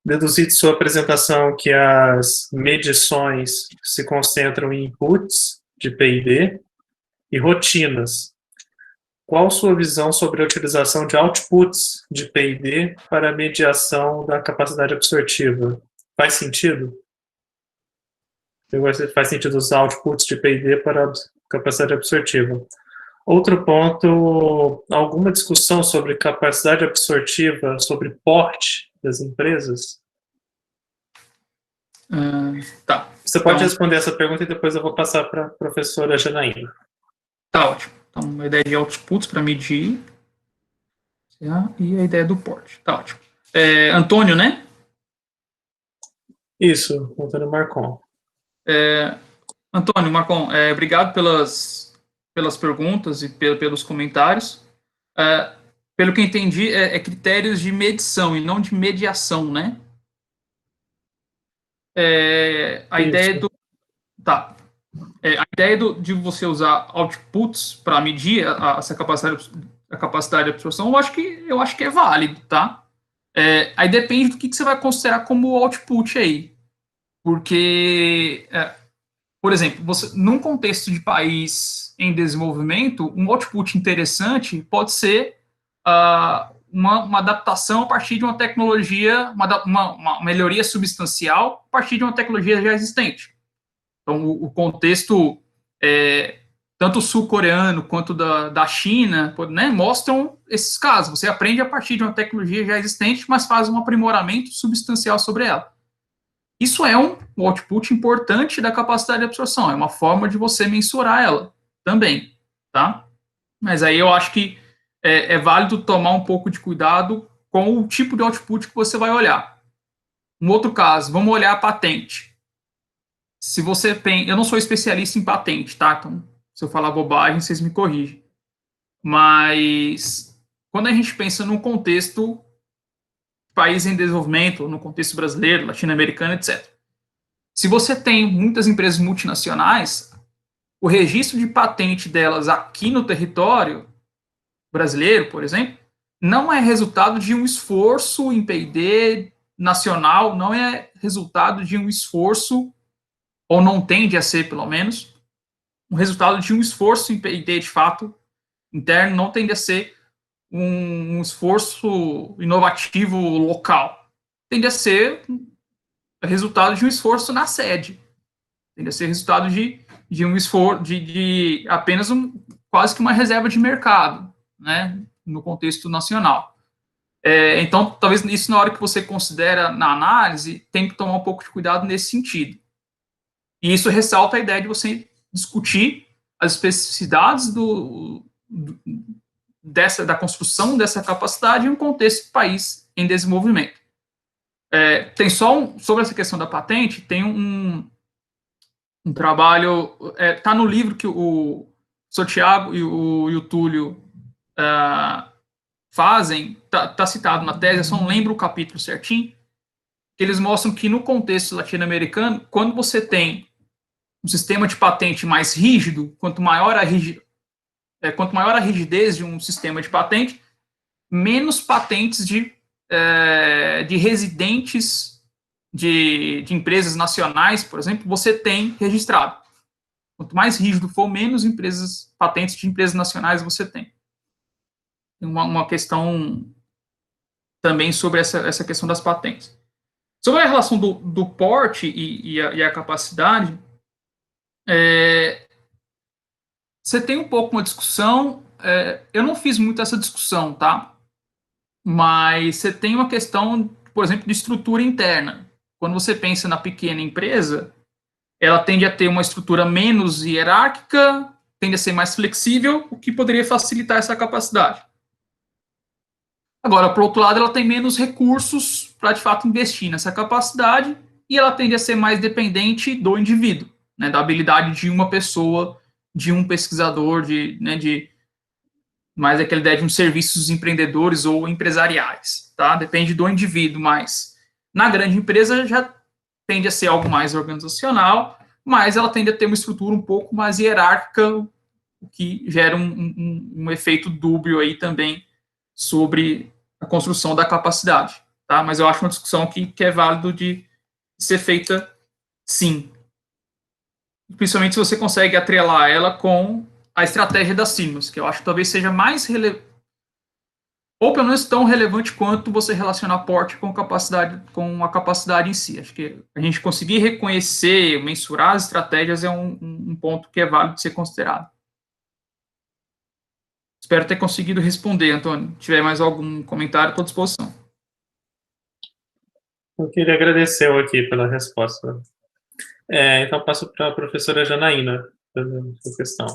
Deduzi de sua apresentação que as medições se concentram em inputs de P&D e rotinas. Qual sua visão sobre a utilização de outputs de P&D para a mediação da capacidade absortiva? Faz sentido? Faz sentido usar outputs de P&D para a capacidade absortiva. Outro ponto, alguma discussão sobre capacidade absortiva, sobre porte das empresas? Tá. Você pode responder essa pergunta e depois eu vou passar para a professora Janaína. Tá ótimo. Então, a ideia de outputs para medir e a ideia do porte. Tá ótimo. Antônio, né? Isso, Antônio Marcon. Antônio, Marcon, obrigado pelas perguntas e pelos comentários. Pelo que eu entendi, critérios de medição e não de mediação, né? A ideia do... Tá. A ideia de você usar outputs para medir essa capacidade de absorção, eu acho que é válido, tá? Aí depende do que você vai considerar como output aí. Porque, por exemplo, num contexto de país em desenvolvimento, um output interessante pode ser uma adaptação a partir de uma tecnologia, uma melhoria substancial a partir de uma tecnologia já existente. Então, o contexto, tanto sul-coreano quanto da China, né, mostram esses casos. Você aprende a partir de uma tecnologia já existente, mas faz um aprimoramento substancial sobre ela. Isso é um output importante da capacidade de absorção, é uma forma de você mensurar ela também, tá? Mas aí eu acho que é válido tomar um pouco de cuidado com o tipo de output que você vai olhar. Um outro caso, vamos olhar a patente. Se você tem... Eu não sou especialista em patente, tá? Então, se eu falar bobagem, vocês me corrigem. Mas, quando a gente pensa num contexto país em desenvolvimento, no contexto brasileiro, latino-americano, etc. Se você tem muitas empresas multinacionais, o registro de patente delas aqui no território brasileiro, por exemplo, não é resultado de um esforço em P&D nacional, não é resultado de um esforço, ou não tende a ser, pelo menos, um resultado de um esforço em P&D, de fato, interno, não tende a ser um esforço inovativo local. Tende a ser resultado de um esforço na sede. Tende a ser resultado de um esforço, de apenas quase que uma reserva de mercado, né, no contexto nacional. Então, talvez isso, na hora que você considera na análise, tem que tomar um pouco de cuidado nesse sentido. E isso ressalta a ideia de você discutir as especificidades da construção dessa capacidade em um contexto de país em desenvolvimento. Tem sobre essa questão da patente, tem um trabalho, está no livro que o Sr. Tiago e o Túlio fazem, está citado na tese, eu só não lembro o capítulo certinho, que eles mostram que no contexto latino-americano, quando você tem um sistema de patente mais rígido, quanto maior a rigidez de um sistema de patente, menos patentes de residentes de empresas nacionais, por exemplo, você tem registrado. Quanto mais rígido for, menos patentes de empresas nacionais você tem. Tem uma questão também sobre essa questão das patentes. Sobre a relação do porte e a capacidade, você tem um pouco uma discussão, eu não fiz muito essa discussão, tá? Mas você tem uma questão, por exemplo, de estrutura interna. Quando você pensa na pequena empresa, ela tende a ter uma estrutura menos hierárquica, tende a ser mais flexível, o que poderia facilitar essa capacidade. Agora, por outro lado, ela tem menos recursos para, de fato, investir nessa capacidade e ela tende a ser mais dependente do indivíduo, né, da habilidade de uma pessoa, de um pesquisador, mais aquela ideia de uns serviços empreendedores ou empresariais, tá? Depende do indivíduo, mas na grande empresa já tende a ser algo mais organizacional, mas ela tende a ter uma estrutura um pouco mais hierárquica, o que gera um efeito dúbio aí também sobre a construção da capacidade, tá? Mas eu acho uma discussão que é válido de ser feita, sim. Principalmente se você consegue atrelar ela com a estratégia das sigmas, que eu acho que talvez seja mais relevante, ou pelo menos tão relevante quanto você relacionar porte com a capacidade em si. Acho que a gente conseguir reconhecer, mensurar as estratégias é um ponto que é válido de ser considerado. Espero ter conseguido responder, Antônio. Se tiver mais algum comentário, estou à disposição. Eu queria agradecer aqui pela resposta. Então, passo para a professora Janaína, fazendo a questão.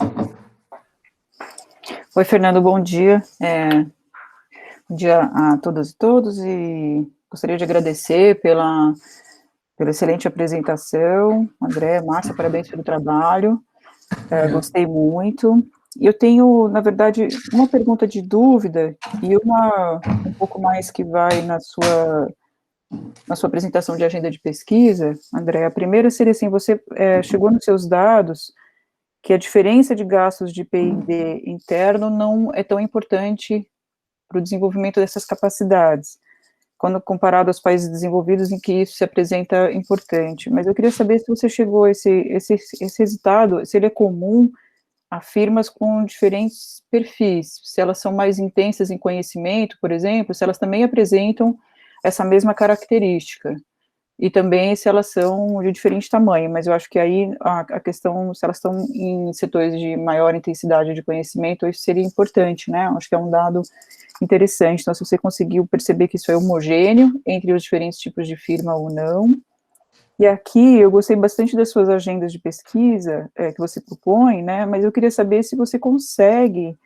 Oi, Fernando, bom dia. Bom dia a todas e todos, e gostaria de agradecer pela excelente apresentação. André, Márcia, parabéns pelo trabalho. Gostei muito. E eu tenho, na verdade, uma pergunta de dúvida e uma um pouco mais que vai na sua apresentação de agenda de pesquisa, André. A primeira seria assim, você chegou nos seus dados que a diferença de gastos de P&D interno não é tão importante para o desenvolvimento dessas capacidades, quando comparado aos países desenvolvidos em que isso se apresenta importante. Mas eu queria saber se você chegou a esse resultado, se ele é comum a firmas com diferentes perfis, se elas são mais intensas em conhecimento, por exemplo, se elas também apresentam essa mesma característica, e também se elas são de diferente tamanho, mas eu acho que aí a questão, se elas estão em setores de maior intensidade de conhecimento, isso seria importante, né, acho que é um dado interessante. Então, se você conseguiu perceber que isso é homogêneo entre os diferentes tipos de firma ou não. E aqui, eu gostei bastante das suas agendas de pesquisa que você propõe, né, mas eu queria saber se você consegue,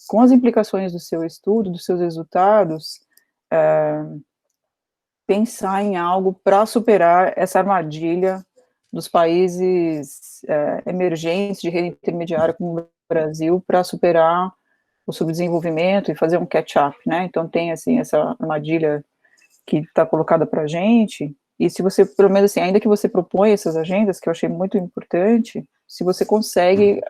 com as implicações do seu estudo, dos seus resultados, pensar em algo para superar essa armadilha dos países emergentes de renda intermediária como o Brasil, para superar o subdesenvolvimento e fazer um catch-up, né, então tem, assim, essa armadilha que está colocada para a gente, e se você, pelo menos assim, ainda que você propõe essas agendas, que eu achei muito importante, se você consegue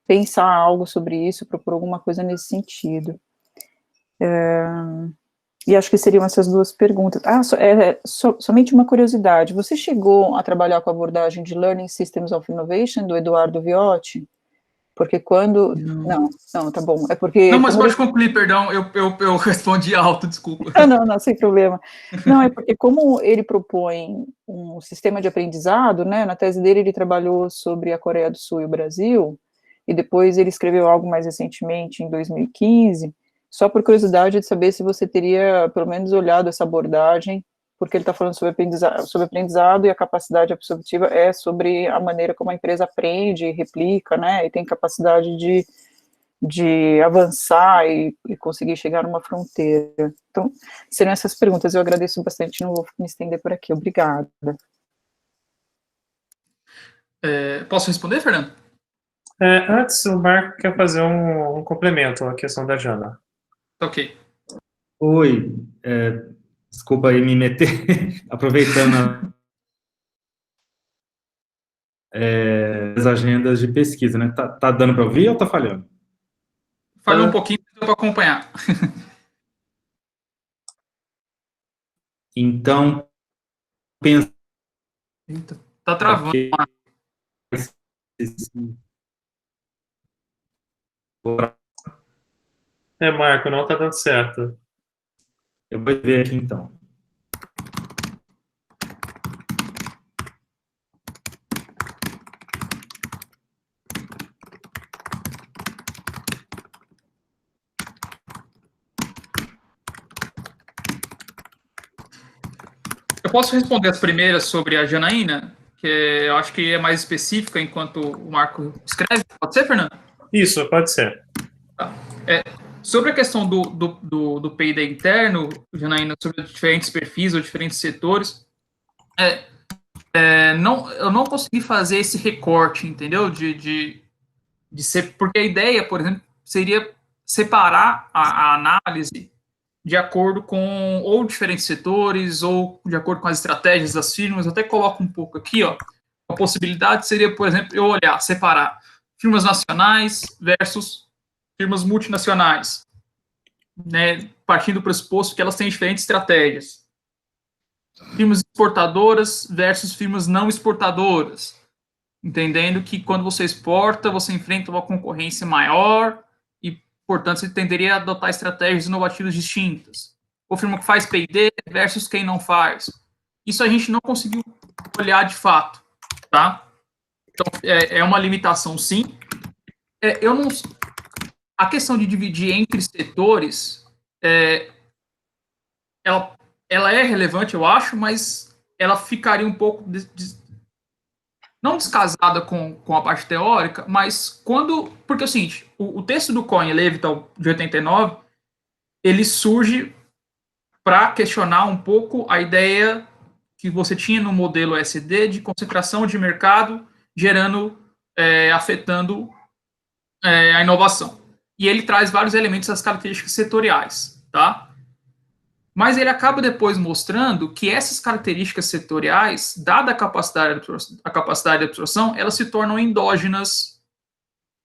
pensar algo sobre isso, propor alguma coisa nesse sentido. E acho que seriam essas duas perguntas. Somente uma curiosidade, você chegou a trabalhar com a abordagem de Learning Systems of Innovation, do Eduardo Viotti? Porque quando... Não, tá bom. É porque... Não, mas pode concluir, perdão, eu respondi alto, desculpa. Não, sem problema. Não, é porque como ele propõe um sistema de aprendizado, né, na tese dele ele trabalhou sobre a Coreia do Sul e o Brasil, e depois ele escreveu algo mais recentemente, em 2015, só por curiosidade de saber se você teria, pelo menos, olhado essa abordagem, porque ele está falando sobre aprendizado, e a capacidade absortiva é sobre a maneira como a empresa aprende, replica, né, e tem capacidade de avançar e conseguir chegar numa fronteira. Então, seriam essas perguntas, eu agradeço bastante, não vou me estender por aqui, obrigada. Posso responder, Fernando? Antes, o Marco quer fazer um complemento à questão da Jana. Ok. Oi, desculpa aí me meter, aproveitando as agendas de pesquisa, né? Tá dando para ouvir ou tá falhando? Falhou um pouquinho, deu para acompanhar. Então, pensa... Eita, tá travando. Marco, não tá dando certo. Eu vou ver aqui, então. Eu posso responder as primeiras sobre a Janaína, que eu acho que é mais específica enquanto o Marco escreve. Pode ser, Fernando? Isso, pode ser. Tá. Sobre a questão do P&D interno, Janaína, sobre diferentes perfis ou diferentes setores, eu não consegui fazer esse recorte, entendeu? De ser, porque a ideia, por exemplo, seria separar a análise de acordo com ou diferentes setores, ou de acordo com as estratégias das firmas. Eu até coloco um pouco aqui, ó. A possibilidade seria, por exemplo, eu olhar, separar firmas nacionais versus firmas multinacionais, né, partindo do pressuposto que elas têm diferentes estratégias. Firmas exportadoras versus firmas não exportadoras, entendendo que quando você exporta, você enfrenta uma concorrência maior e, portanto, você tenderia a adotar estratégias inovativas distintas. Ou firma que faz P&D versus quem não faz. Isso a gente não conseguiu olhar de fato, tá? Então, é uma limitação, sim. Eu não... A questão de dividir entre setores, ela é relevante, eu acho, mas ela ficaria um pouco não descasada com a parte teórica, mas quando... Porque é o seguinte, o texto do Cohen-Levital, de 89, ele surge para questionar um pouco a ideia que você tinha no modelo SD de concentração de mercado, gerando, afetando a inovação. E ele traz vários elementos das características setoriais, tá? Mas ele acaba depois mostrando que essas características setoriais, dada a capacidade de absorção, elas se tornam endógenas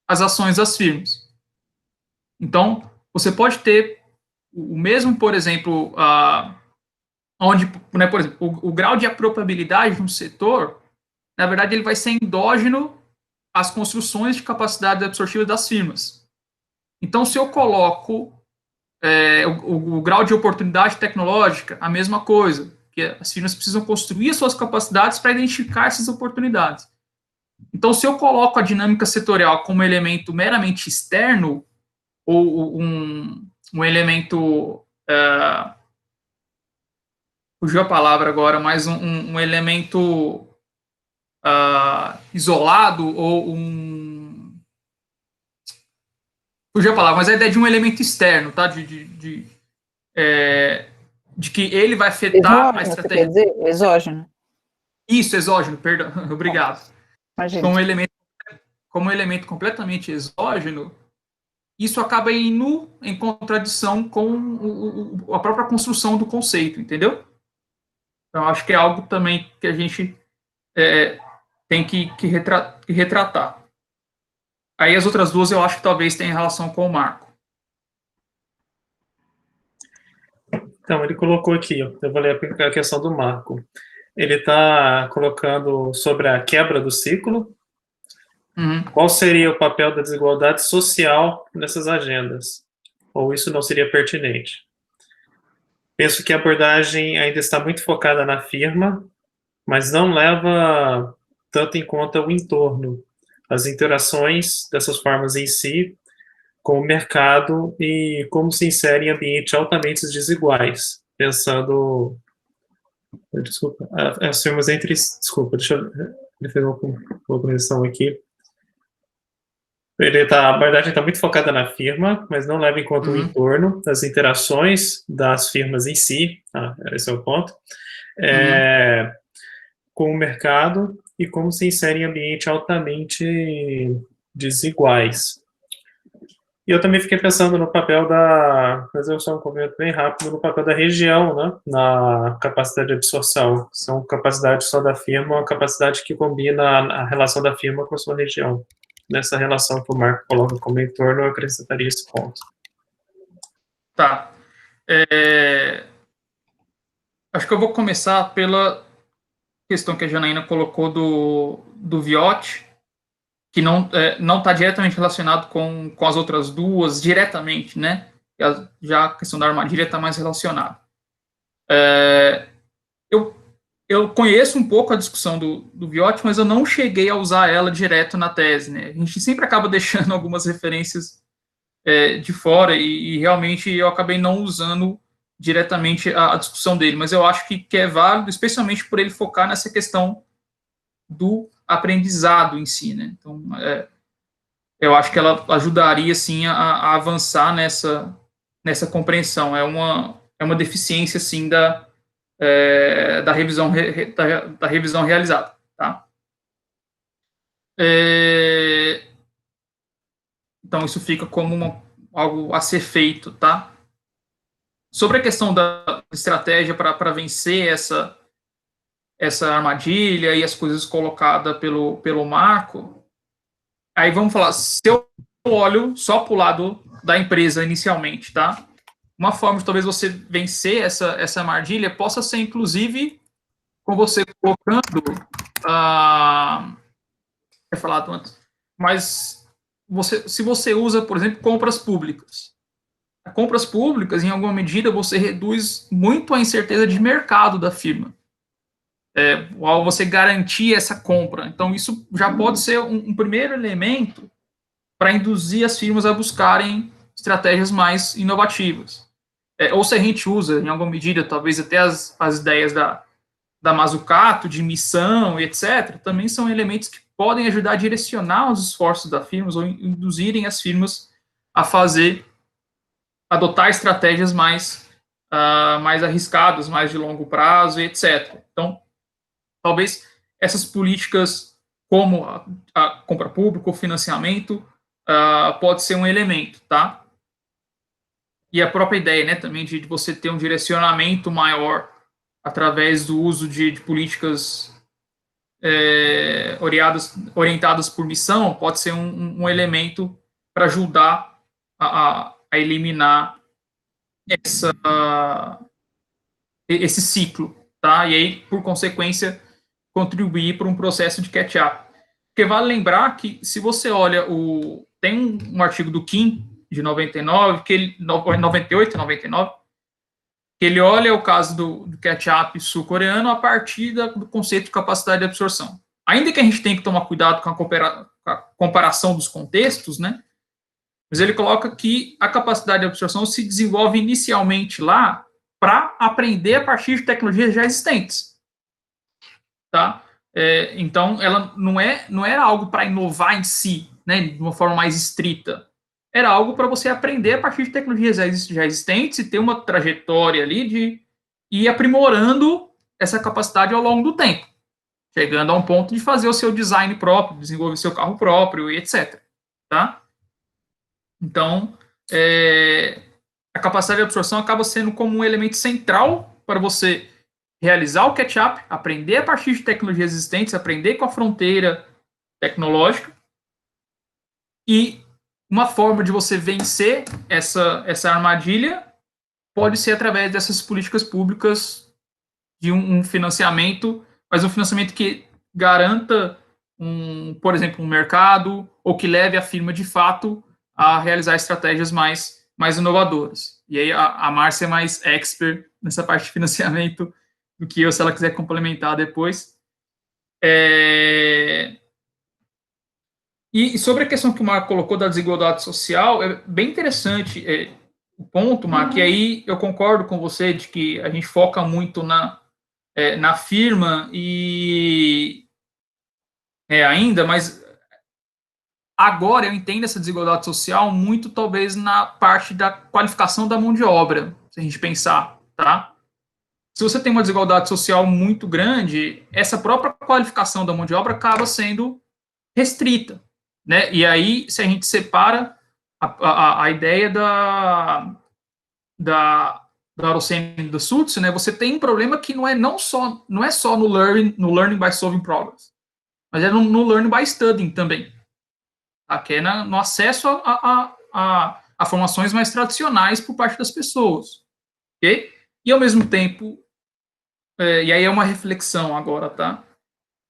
às ações das firmas. Então, você pode ter o mesmo, por exemplo, onde, né, por exemplo, o grau de apropriabilidade de um setor, na verdade, ele vai ser endógeno às construções de capacidade absortiva das firmas. Então, se eu coloco o grau de oportunidade tecnológica, a mesma coisa, que as firmas precisam construir suas capacidades para identificar essas oportunidades. Então, se eu coloco a dinâmica setorial como elemento meramente externo, ou um elemento, fugiu a palavra agora, mas um elemento isolado, ou fugiu a palavra, mas a ideia de um elemento externo, tá? De que ele vai afetar a estratégia. Você quer dizer? Exógeno. Isso, exógeno, perdão, obrigado. Imagina. Como um elemento completamente exógeno, isso acaba indo em contradição com a própria construção do conceito, entendeu? Então, acho que é algo também que a gente tem que retratar. Aí as outras duas eu acho que talvez tenham relação com o marco. Então, ele colocou aqui, eu vou ler a questão do marco. Ele está colocando sobre a quebra do ciclo. Qual seria o papel da desigualdade social nessas agendas? Ou isso não seria pertinente? Penso que a abordagem ainda está muito focada na firma, mas não leva tanto em conta o entorno, as interações dessas formas em si, com o mercado e como se insere em ambientes altamente desiguais, pensando... Desculpa, as firmas entre... Desculpa, deixa eu fazer uma correção aqui. A abordagem está muito focada na firma, mas não leva em conta o entorno, as interações das firmas em si, esse é o ponto, com o mercado e como se insere em ambientes altamente desiguais. E eu também fiquei pensando no papel mas eu só um comentário bem rápido, no papel da região, né, na capacidade de absorção. São capacidades só da firma, uma capacidade que combina a relação da firma com a sua região. Nessa relação que o Marco coloca como entorno, eu acrescentaria esse ponto. Tá. Acho que eu vou começar pela questão que a Janaína colocou do Viotti, que não está diretamente relacionado com as outras duas, diretamente, né? Já a questão da armadilha está mais relacionada. Eu conheço um pouco a discussão do Viotti, mas eu não cheguei a usar ela direto na tese, né? A gente sempre acaba deixando algumas referências de fora e realmente eu acabei não usando diretamente a discussão dele, mas eu acho que é válido, especialmente por ele focar nessa questão do aprendizado em si, né? Então, eu acho que ela ajudaria, sim, a avançar nessa compreensão. É uma deficiência, sim, da revisão realizada, tá? Então, isso fica como algo a ser feito, tá? Sobre a questão da estratégia para vencer essa armadilha e as coisas colocadas pelo Marco, aí vamos falar, se eu olho só para o lado da empresa inicialmente, tá? Uma forma de talvez você vencer essa armadilha possa ser, inclusive, com você colocando, é falado antes, mas se você usa, por exemplo, compras públicas. Compras públicas, em alguma medida, você reduz muito a incerteza de mercado da firma, ao você garantir essa compra. Então, isso já pode ser um primeiro elemento para induzir as firmas a buscarem estratégias mais inovativas. Ou se a gente usa, em alguma medida, talvez até as ideias da Mazzucato, de missão e etc., também são elementos que podem ajudar a direcionar os esforços das firmas ou induzirem as firmas a adotar estratégias mais arriscadas, mais de longo prazo e etc. Então, talvez essas políticas como a compra pública, o financiamento, pode ser um elemento, tá? E a própria ideia, né, também de você ter um direcionamento maior através do uso de políticas orientadas por missão, pode ser um elemento para ajudar a eliminar esse ciclo, tá? E aí, por consequência, contribuir para um processo de catch-up. Porque vale lembrar que, se você olha tem um artigo do Kim, de 99, 98, 99, que ele olha o caso do catch-up sul-coreano a partir do conceito de capacidade de absorção. Ainda que a gente tenha que tomar cuidado com a comparação dos contextos, né? Mas ele coloca que a capacidade de absorção se desenvolve inicialmente lá para aprender a partir de tecnologias já existentes. Tá? Então, ela não era algo para inovar em si, né, de uma forma mais estrita. Era algo para você aprender a partir de tecnologias já existentes e ter uma trajetória ali de ir aprimorando essa capacidade ao longo do tempo, chegando a um ponto de fazer o seu design próprio, desenvolver seu carro próprio e etc. Tá? Então, a capacidade de absorção acaba sendo como um elemento central para você realizar o catch-up, aprender a partir de tecnologias existentes, aprender com a fronteira tecnológica, e uma forma de você vencer essa armadilha pode ser através dessas políticas públicas de um financiamento, mas um financiamento que garanta, por exemplo, um mercado, ou que leve a firma, de fato, a realizar estratégias mais inovadoras. E aí a Márcia é mais expert nessa parte de financiamento do que eu, se ela quiser complementar depois. E sobre a questão que o Marco colocou da desigualdade social, é bem interessante o ponto, Marco, e aí eu concordo com você de que a gente foca muito na firma e ainda, mas agora eu entendo essa desigualdade social muito, talvez, na parte da qualificação da mão de obra, se a gente pensar, tá? Se você tem uma desigualdade social muito grande, essa própria qualificação da mão de obra acaba sendo restrita, né? E aí, se a gente separa a ideia da Arocene e do Schultz, né, você tem um problema que não é só no learning by solving problems, mas é no learning by studying também, tá? Que é no acesso a formações mais tradicionais por parte das pessoas, ok? E, ao mesmo tempo, e aí é uma reflexão agora, tá?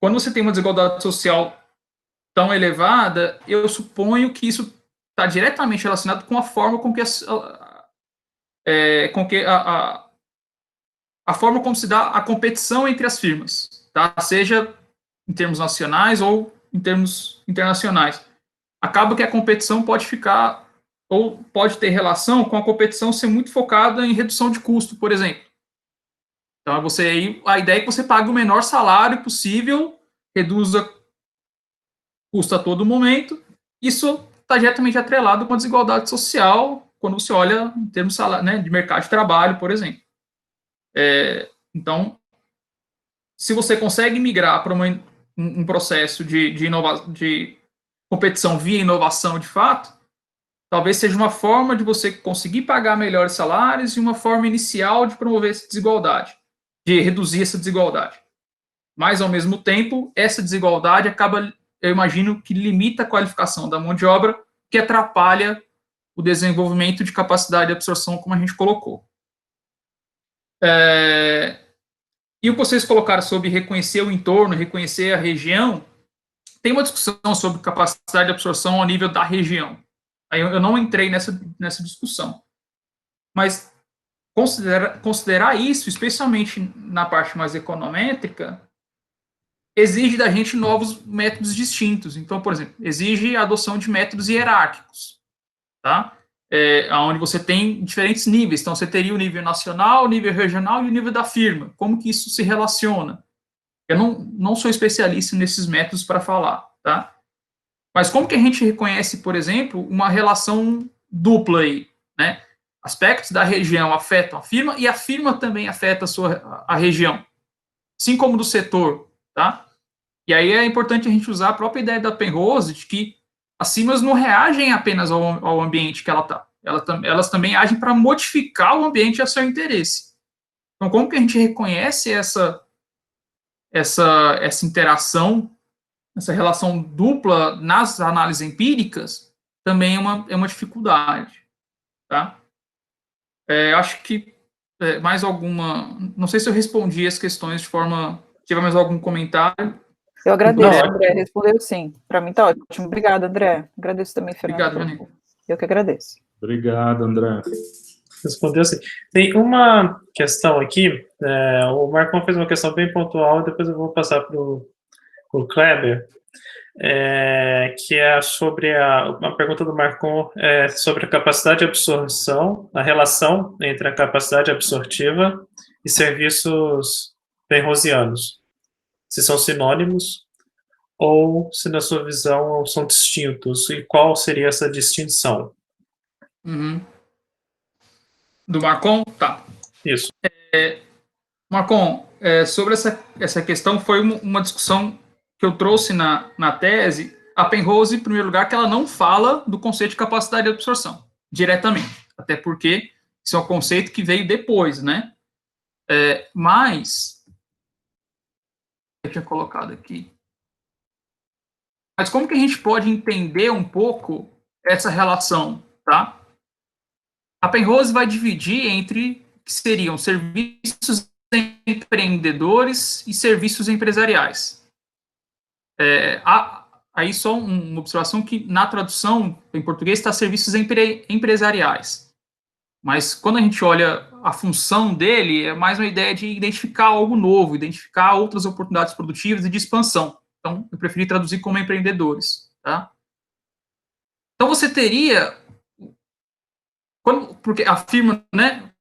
Quando você tem uma desigualdade social tão elevada, eu suponho que isso está diretamente relacionado com a forma com que a forma como se dá a competição entre as firmas, tá? Seja em termos nacionais ou em termos internacionais. Acaba que a competição pode ficar, ou pode ter relação com a competição ser muito focada em redução de custo, por exemplo. Então, a ideia é que você pague o menor salário possível, reduza custo a todo momento. Isso está diretamente atrelado com a desigualdade social, quando você olha em termos de mercado de trabalho, por exemplo. Então, se você consegue migrar para um processo de competição via inovação de fato, talvez seja uma forma de você conseguir pagar melhores salários e uma forma inicial de promover essa desigualdade, de reduzir essa desigualdade. Mas, ao mesmo tempo, essa desigualdade acaba, eu imagino, que limita a qualificação da mão de obra, que atrapalha o desenvolvimento de capacidade de absorção, como a gente colocou. E o que vocês colocaram sobre reconhecer o entorno, reconhecer a região, tem uma discussão sobre capacidade de absorção ao nível da região. Aí eu não entrei nessa discussão. Mas considerar isso, especialmente na parte mais econométrica, exige da gente novos métodos distintos. Então, por exemplo, exige a adoção de métodos hierárquicos, tá? Onde você tem diferentes níveis. Então, você teria o nível nacional, o nível regional e o nível da firma. Como que isso se relaciona? Eu não sou especialista nesses métodos para falar, tá? Mas como que a gente reconhece, por exemplo, uma relação dupla aí, né? Aspectos da região afetam a firma e a firma também afeta a região, assim como do setor, tá? E aí é importante a gente usar a própria ideia da Penrose de que as firmas não reagem apenas ao ambiente que ela está, elas também agem para modificar o ambiente a seu interesse. Então, como que a gente reconhece essa interação, essa relação dupla nas análises empíricas, também é uma dificuldade, tá? Acho que mais alguma... Não sei se eu respondi as questões de forma... Se tiver mais algum comentário... Eu agradeço, André. Respondeu sim. Para mim tá ótimo. Obrigada, André. Agradeço também, Fernando. Obrigado, Janine. Eu que agradeço. Obrigado, André. Respondeu sim. Tem uma questão aqui, o Marcon fez uma questão bem pontual, depois eu vou passar para o Kleber, que é sobre uma pergunta do Marcon sobre a capacidade de absorção, a relação entre a capacidade absortiva e serviços penrosianos. Se são sinônimos ou se, na sua visão, são distintos, e qual seria essa distinção? Uhum. Do Marcon? Tá. Isso. Marcon, sobre essa questão, foi uma discussão que eu trouxe na tese. A Penrose, em primeiro lugar, que ela não fala do conceito de capacidade de absorção, diretamente, até porque isso é um conceito que veio depois, né? Mas, eu tinha colocado aqui. Mas como que a gente pode entender um pouco essa relação, tá? A Penrose vai dividir entre que seriam serviços empreendedores e serviços empresariais. Aí só uma observação que na tradução em português está serviços empresariais. Mas quando a gente olha a função dele, é mais uma ideia de identificar algo novo, identificar outras oportunidades produtivas e de expansão. Então, eu preferi traduzir como empreendedores, tá? Então, você teria... porque a firma, né?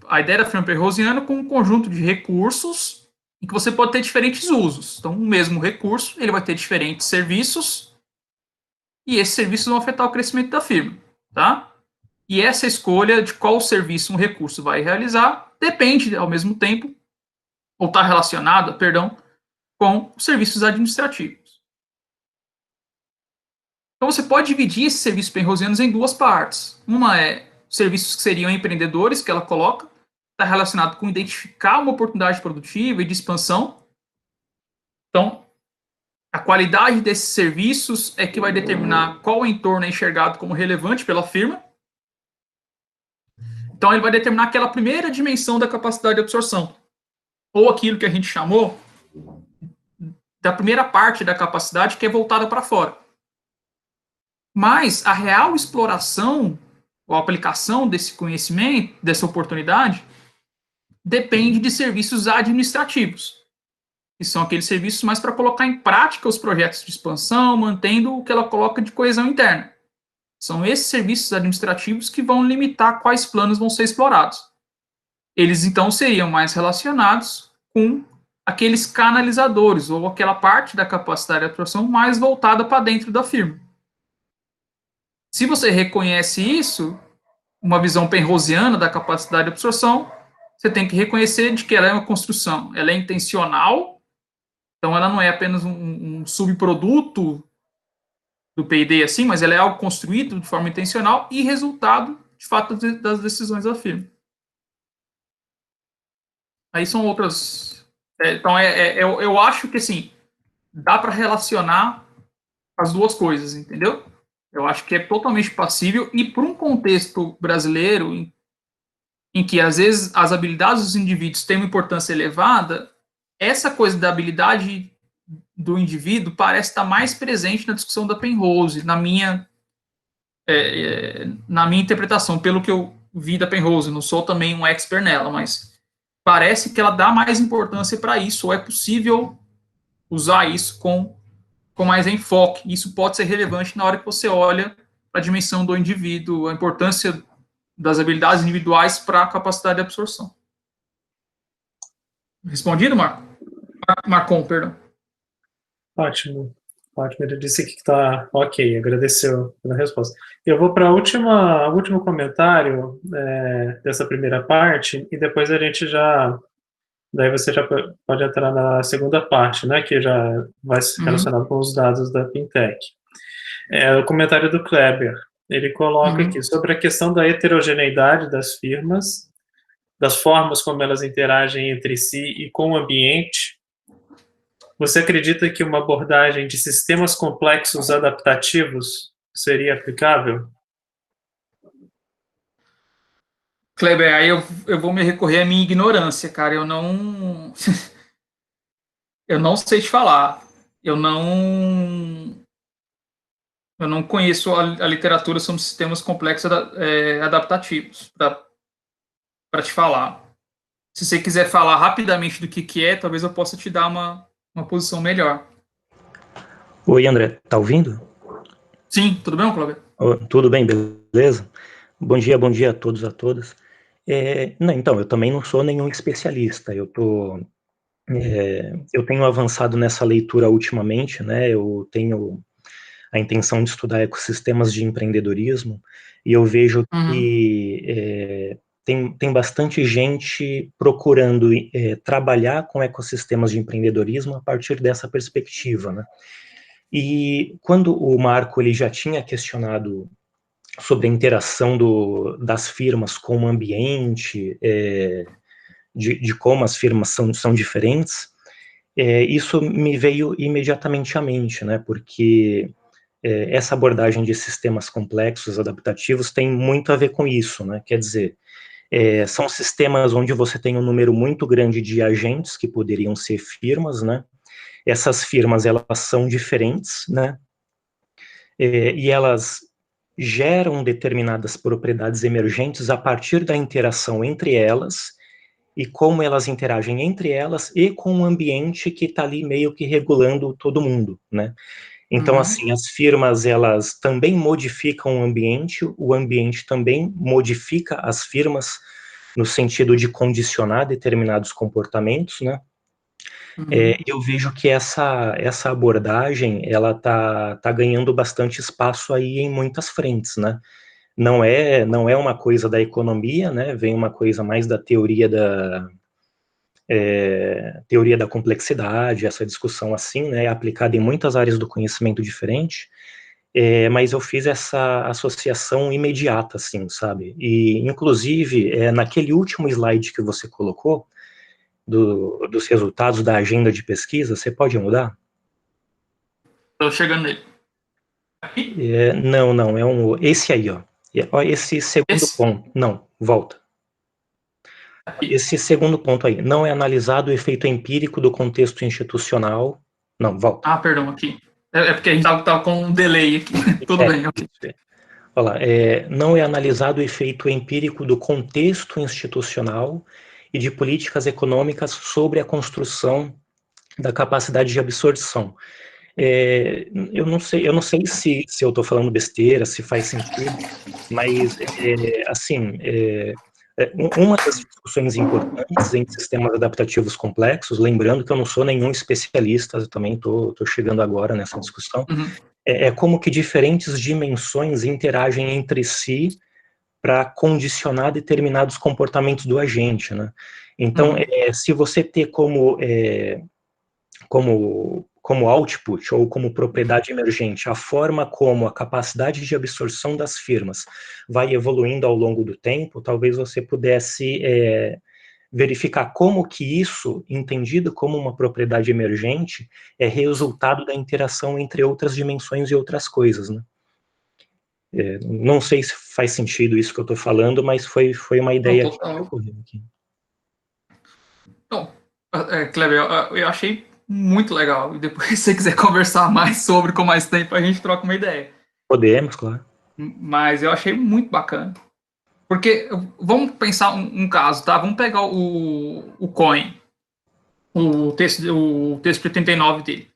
A ideia da firma penrosiana com um conjunto de recursos em que você pode ter diferentes usos. Então, o mesmo recurso, ele vai ter diferentes serviços e esses serviços vão afetar o crescimento da firma, tá? E essa escolha de qual serviço um recurso vai realizar depende, ao mesmo tempo, ou está relacionada, perdão, com os serviços administrativos. Então, você pode dividir esses serviços penrosianos em duas partes. Uma é serviços que seriam empreendedores, que ela coloca, está relacionado com identificar uma oportunidade produtiva e de expansão. Então, a qualidade desses serviços é que vai determinar qual entorno é enxergado como relevante pela firma. Então, ele vai determinar aquela primeira dimensão da capacidade de absorção, ou aquilo que a gente chamou da primeira parte da capacidade que é voltada para fora. Mas a real exploração ou aplicação desse conhecimento, dessa oportunidade, depende de serviços administrativos, que são aqueles serviços mais para colocar em prática os projetos de expansão, mantendo o que ela coloca de coesão interna. São esses serviços administrativos que vão limitar quais planos vão ser explorados. Eles, então, seriam mais relacionados com aqueles canalizadores, ou aquela parte da capacidade de absorção mais voltada para dentro da firma. Se você reconhece isso, uma visão penrosiana da capacidade de absorção, você tem que reconhecer de que ela é uma construção, ela é intencional, então ela não é apenas um subproduto do P&D assim, mas ela é algo construído de forma intencional e resultado, de fato, das decisões da firma. Aí são outras... Então, eu acho que, assim, dá para relacionar as duas coisas, entendeu? Eu acho que é totalmente passível, e para um contexto brasileiro, em que, às vezes, as habilidades dos indivíduos têm uma importância elevada, essa coisa da habilidade do indivíduo parece estar mais presente na discussão da Penrose, na minha interpretação, pelo que eu vi da Penrose. Não sou também um expert nela, mas parece que ela dá mais importância para isso, ou é possível usar isso com mais enfoque. Isso pode ser relevante na hora que você olha para a dimensão do indivíduo, a importância das habilidades individuais para a capacidade de absorção. Respondido, Marcon, perdão. Ótimo. Ele disse que está ok, agradeceu pela resposta. Eu vou para o último comentário dessa primeira parte, e depois a gente daí você já pode entrar na segunda parte, né, que já vai se relacionar com os dados da Pintec. O comentário do Kleber, ele coloca aqui sobre a questão da heterogeneidade das firmas, das formas como elas interagem entre si e com o ambiente. Você acredita que uma abordagem de sistemas complexos adaptativos seria aplicável? Kleber, aí eu vou me recorrer à minha ignorância, cara. Eu não sei te falar. Eu não conheço a literatura sobre sistemas complexos adaptativos para te falar. Se você quiser falar rapidamente do que é, talvez eu possa te dar uma posição melhor. Oi, André, tá ouvindo? Sim, tudo bem, Cláudio? Tudo bem, beleza? Bom dia a todos, a todas. Não, então, eu também não sou nenhum especialista, eu tenho avançado nessa leitura ultimamente, né, eu tenho a intenção de estudar ecossistemas de empreendedorismo, e eu vejo que tem bastante gente procurando trabalhar com ecossistemas de empreendedorismo a partir dessa perspectiva, né? E quando o Marco ele já tinha questionado sobre a interação das firmas com o ambiente, de como as firmas são diferentes, isso me veio imediatamente à mente, né? Porque essa abordagem de sistemas complexos, adaptativos, tem muito a ver com isso, né? Quer dizer, são sistemas onde você tem um número muito grande de agentes que poderiam ser firmas, né? Essas firmas, elas são diferentes, né? E elas geram determinadas propriedades emergentes a partir da interação entre elas e como elas interagem entre elas e com o ambiente que está ali meio que regulando todo mundo, né? Então, assim, as firmas, elas também modificam o ambiente também modifica as firmas no sentido de condicionar determinados comportamentos, né? Eu vejo que essa abordagem, ela tá ganhando bastante espaço aí em muitas frentes, né? Não é uma coisa da economia, né? Vem uma coisa mais da teoria da complexidade, essa discussão assim, né? É aplicada em muitas áreas do conhecimento diferente, mas eu fiz essa associação imediata, assim, sabe? E, inclusive, naquele último slide que você colocou, dos resultados da agenda de pesquisa, você pode mudar? Estou chegando nele. Não, esse aí, ó. Esse segundo ponto, não, volta. Esse segundo ponto aí, não é analisado o efeito empírico do contexto institucional, não, volta. Perdão, aqui. Porque a gente tá com um delay aqui. Tudo bem, ok. Olha lá, não é analisado o efeito empírico do contexto institucional e de políticas econômicas sobre a construção da capacidade de absorção. Eu não sei se eu estou falando besteira, se faz sentido, mas, assim, uma das discussões importantes em sistemas adaptativos complexos, lembrando que eu não sou nenhum especialista, eu também estou chegando agora nessa discussão, é como que diferentes dimensões interagem entre si para condicionar determinados comportamentos do agente, né? Então, se você ter como como output ou como propriedade emergente a forma como a capacidade de absorção das firmas vai evoluindo ao longo do tempo, talvez você pudesse verificar como que isso, entendido como uma propriedade emergente, é resultado da interação entre outras dimensões e outras coisas, né? Não sei se faz sentido isso que eu estou falando, mas foi uma ideia que me ocorreu aqui. Então, Kleber, eu achei muito legal. E depois, se você quiser conversar mais sobre, com mais tempo, a gente troca uma ideia. Podemos, claro. Mas eu achei muito bacana. Porque, vamos pensar um caso, tá? Vamos pegar o Cohen, o texto 89 dele.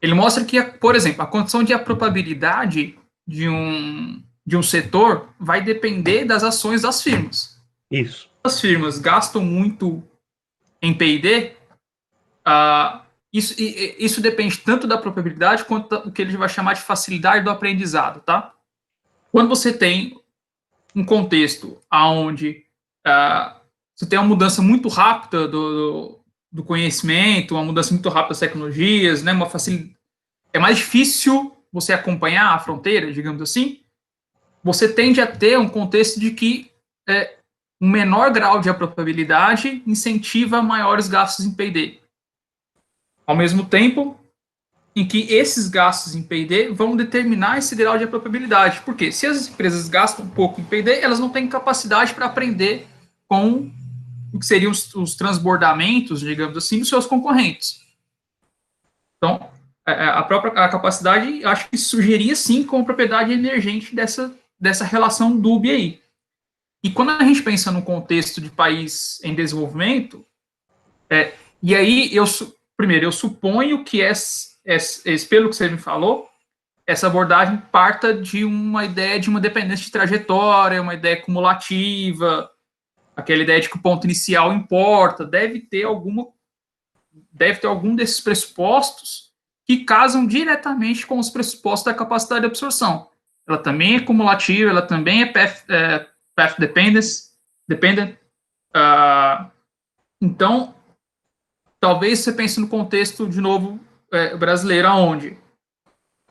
Ele mostra que, por exemplo, a condição de probabilidade de um setor vai depender das ações das firmas. Isso. As firmas gastam muito em P&D, isso depende tanto da probabilidade quanto do que ele vai chamar de facilidade do aprendizado, tá? Quando você tem um contexto onde você tem uma mudança muito rápida do conhecimento, uma mudança muito rápida das tecnologias, né, é mais difícil você acompanhar a fronteira, digamos assim, você tende a ter um contexto de que um menor grau de probabilidade incentiva maiores gastos em P&D. Ao mesmo tempo em que esses gastos em P&D vão determinar esse grau de probabilidade. Porque se as empresas gastam um pouco em P&D, elas não têm capacidade para aprender com o que seriam os transbordamentos, digamos assim, dos seus concorrentes. Então, a própria capacidade, acho que surgiria sim como propriedade emergente dessa relação dúbia aí. E quando a gente pensa no contexto de país em desenvolvimento, e aí primeiro, eu suponho que pelo que você me falou, essa abordagem parta de uma ideia de uma dependência de trajetória, uma ideia cumulativa, aquela ideia de que o ponto inicial importa, deve ter algum desses pressupostos que casam diretamente com os pressupostos da capacidade de absorção. Ela também é cumulativa, ela também é path dependent. Então, talvez você pense no contexto, de novo, brasileiro, onde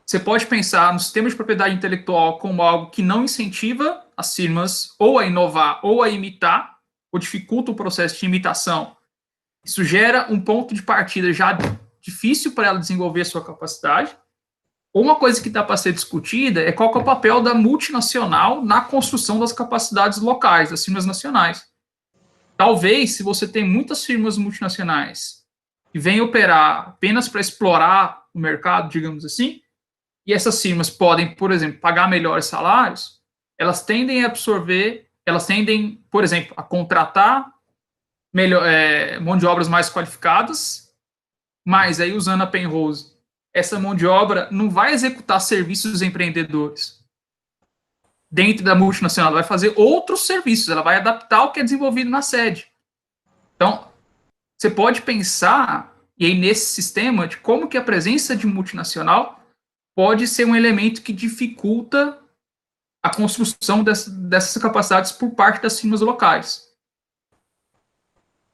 você pode pensar no sistema de propriedade intelectual como algo que não incentiva as firmas ou a inovar ou a imitar, ou dificulta o processo de imitação. Isso gera um ponto de partida já difícil para ela desenvolver a sua capacidade. Ou uma coisa que dá para ser discutida é qual que é o papel da multinacional na construção das capacidades locais, das firmas nacionais. Talvez, se você tem muitas firmas multinacionais que vêm operar apenas para explorar o mercado, digamos assim, e essas firmas podem, por exemplo, pagar melhores salários, elas tendem a absorver, por exemplo, a contratar mão de obras mais qualificadas, mas aí, usando a Penrose, essa mão de obra não vai executar serviços empreendedores dentro da multinacional, ela vai fazer outros serviços, ela vai adaptar o que é desenvolvido na sede. Então, você pode pensar, e aí nesse sistema, de como que a presença de multinacional pode ser um elemento que dificulta a construção dessas capacidades por parte das firmas locais.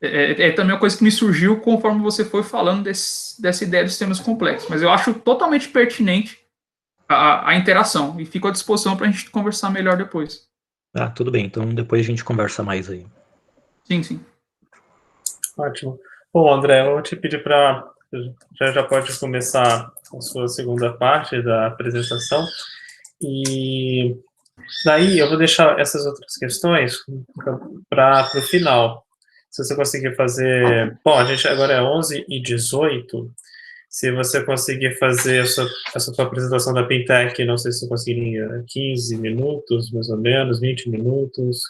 É também uma coisa que me surgiu conforme você foi falando dessa ideia de sistemas complexos, mas eu acho totalmente pertinente a interação, e fico à disposição para a gente conversar melhor depois. Tudo bem, então depois a gente conversa mais aí. Sim. Ótimo. Bom, André, eu vou te pedir para... Já pode começar a sua segunda parte da apresentação, e daí eu vou deixar essas outras questões para o final. Se você conseguir fazer... Bom, a gente agora é 11h18. Se você conseguir fazer essa sua apresentação da Pintec, não sei se você conseguiria 15 minutos, mais ou menos, 20 minutos.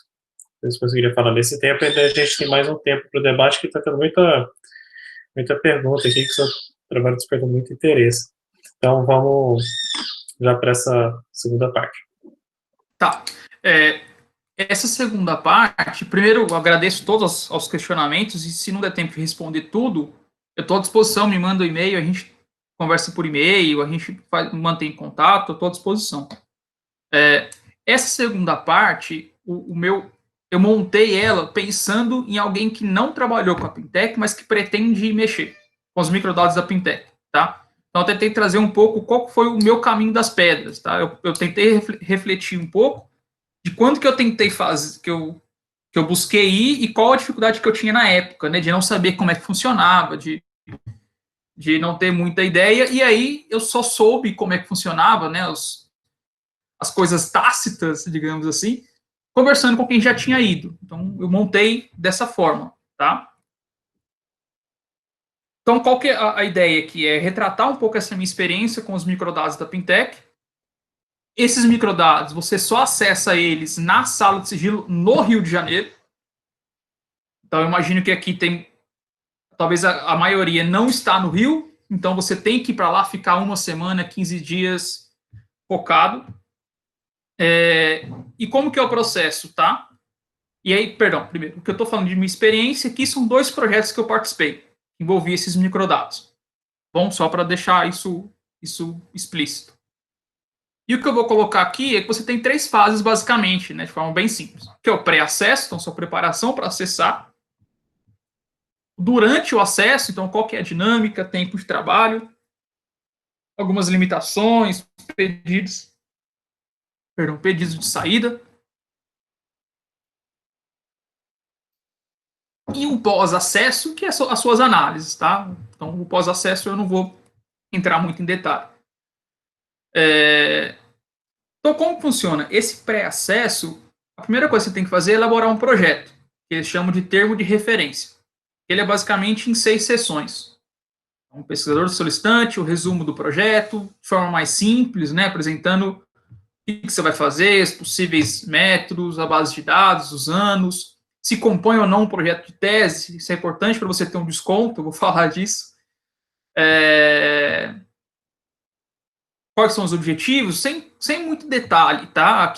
Se você conseguiria falar nesse tempo, a gente tem mais um tempo para o debate, que está tendo muita pergunta aqui, que o seu trabalho desperta muito interesse. Então, vamos já para essa segunda parte. Tá. Essa segunda parte, primeiro, eu agradeço todos os questionamentos, e se não der tempo de responder tudo, eu estou à disposição, me manda um e-mail, a gente conversa por e-mail, a gente mantém contato, eu estou à disposição. Essa segunda parte, eu montei ela pensando em alguém que não trabalhou com a Pintec, mas que pretende mexer com os microdados da Pintec, tá? Então, eu tentei trazer um pouco qual foi o meu caminho das pedras, tá? Eu tentei refletir um pouco de quando que eu tentei fazer, que eu busquei ir e qual a dificuldade que eu tinha na época, né? De não saber como é que funcionava, de não ter muita ideia, e aí eu só soube como é que funcionava, né? As coisas tácitas, digamos assim, conversando com quem já tinha ido. Então, eu montei dessa forma, tá? Então, qual que é a ideia aqui? É retratar um pouco essa minha experiência com os microdados da Pintec. Esses microdados, você só acessa eles na sala de sigilo no Rio de Janeiro. Então, eu imagino que aqui tem, talvez a maioria não está no Rio, então você tem que ir para lá, ficar uma semana, 15 dias focado. E como que é o processo, tá? E aí, perdão, primeiro, o que eu estou falando de minha experiência aqui são 2 projetos que eu participei, que envolvi esses microdados. Bom, só para deixar isso explícito. E o que eu vou colocar aqui é que você tem 3 fases, basicamente, né, de forma bem simples. Que é o pré-acesso, então sua preparação para acessar. Durante o acesso, então qual que é a dinâmica, tempo de trabalho, algumas limitações, pedidos de saída. E o pós-acesso, que é as suas análises, tá? Então, o pós-acesso eu não vou entrar muito em detalhe. Então, como funciona? Esse pré-acesso, a primeira coisa que você tem que fazer é elaborar um projeto, que eles chamam de termo de referência. Ele é basicamente em 6 sessões. Então, o pesquisador solicitante, o resumo do projeto, de forma mais simples, né, apresentando o que você vai fazer, os possíveis métodos, a base de dados, os anos, se compõe ou não um projeto de tese, isso é importante para você ter um desconto, eu vou falar disso. Quais são os objetivos, sem muito detalhe, tá?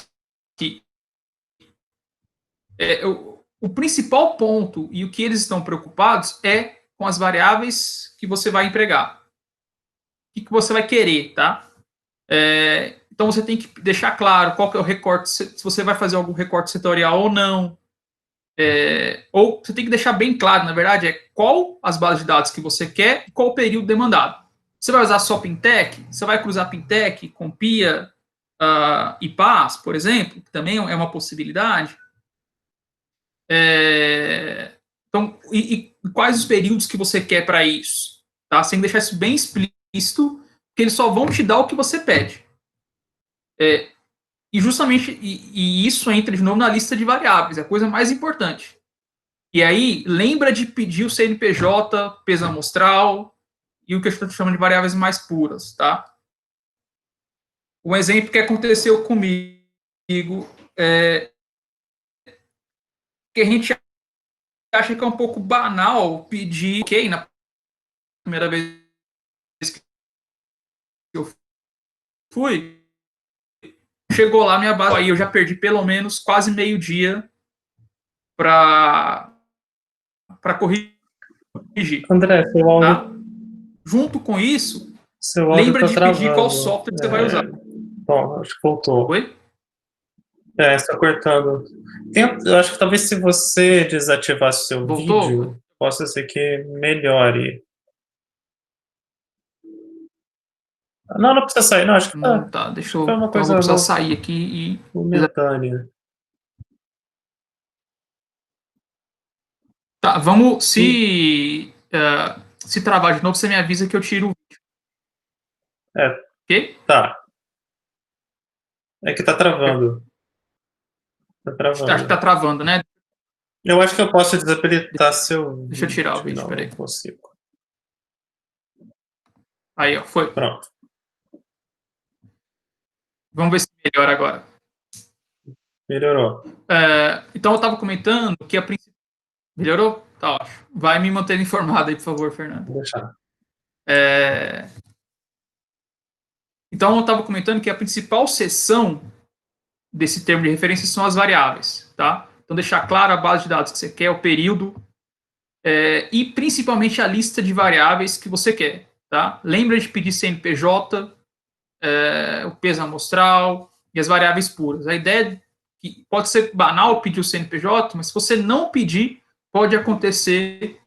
O principal ponto e o que eles estão preocupados é com as variáveis que você vai empregar. O que você vai querer, tá? Então, você tem que deixar claro qual que é o recorte, se você vai fazer algum recorte setorial ou não. Ou você tem que deixar bem claro, na verdade, qual as bases de dados que você quer e qual o período demandado. Você vai usar só Pintec? Você vai cruzar Pintec com PIA e PAS, por exemplo, que também é uma possibilidade. Então, e quais os períodos que você quer para isso? Tá? Você tem que deixar isso bem explícito, porque eles só vão te dar o que você pede. E justamente, isso entra de novo na lista de variáveis, é a coisa mais importante. E aí, lembra de pedir o CNPJ, peso amostral, e o que a gente chama de variáveis mais puras, tá? Um exemplo que aconteceu comigo que a gente acha que é um pouco banal pedir, ok, na primeira vez que eu fui, chegou lá minha base, aí eu já perdi pelo menos quase meio dia para corrigir. André, seu áudio... Tá? Junto com isso, seu áudio lembra de travando. pedir qual software que você vai usar. Bom, acho que voltou. Oi? Está cortando. Eu acho que talvez se você desativar seu vídeo, possa ser que melhore. Não precisa sair, não, acho que tá. Deixa eu... Foi uma coisa eu vou precisar sair aqui e... momentânea. Tá, vamos... Se travar de novo, você me avisa que eu tiro o vídeo. Ok? Tá. É que tá travando. Acho que tá travando, né? Eu acho que eu posso desabilitar seu vídeo. Deixa eu tirar o vídeo, peraí. Não consigo. Aí, ó, foi. Pronto. Vamos ver se melhora agora. Melhorou. Então, eu estava comentando que a princípio... Melhorou? Tá ótimo. Vai me mantendo informado aí, por favor, Fernando. Vou deixar. Então, eu estava comentando que a principal seção desse termo de referência são as variáveis, tá? Então, deixar claro a base de dados que você quer, o período, e principalmente a lista de variáveis que você quer, tá? Lembra de pedir CNPJ, o peso amostral e as variáveis puras. A ideia é que pode ser banal pedir o CNPJ, mas se você não pedir, pode acontecer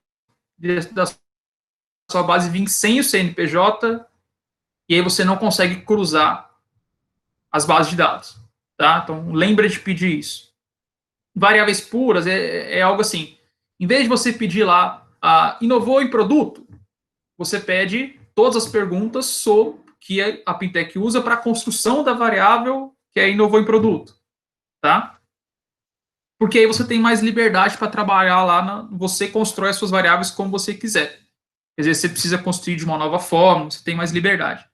da sua base vir sem o CNPJ e aí você não consegue cruzar as bases de dados, tá? Então, lembra de pedir isso. Variáveis puras é algo assim, em vez de você pedir lá, inovou em produto, você pede todas as perguntas que a Pintec usa para a construção da variável que é inovou em produto, tá? Porque aí você tem mais liberdade para trabalhar lá, você constrói as suas variáveis como você quiser. Quer dizer, você precisa construir de uma nova forma, você tem mais liberdade.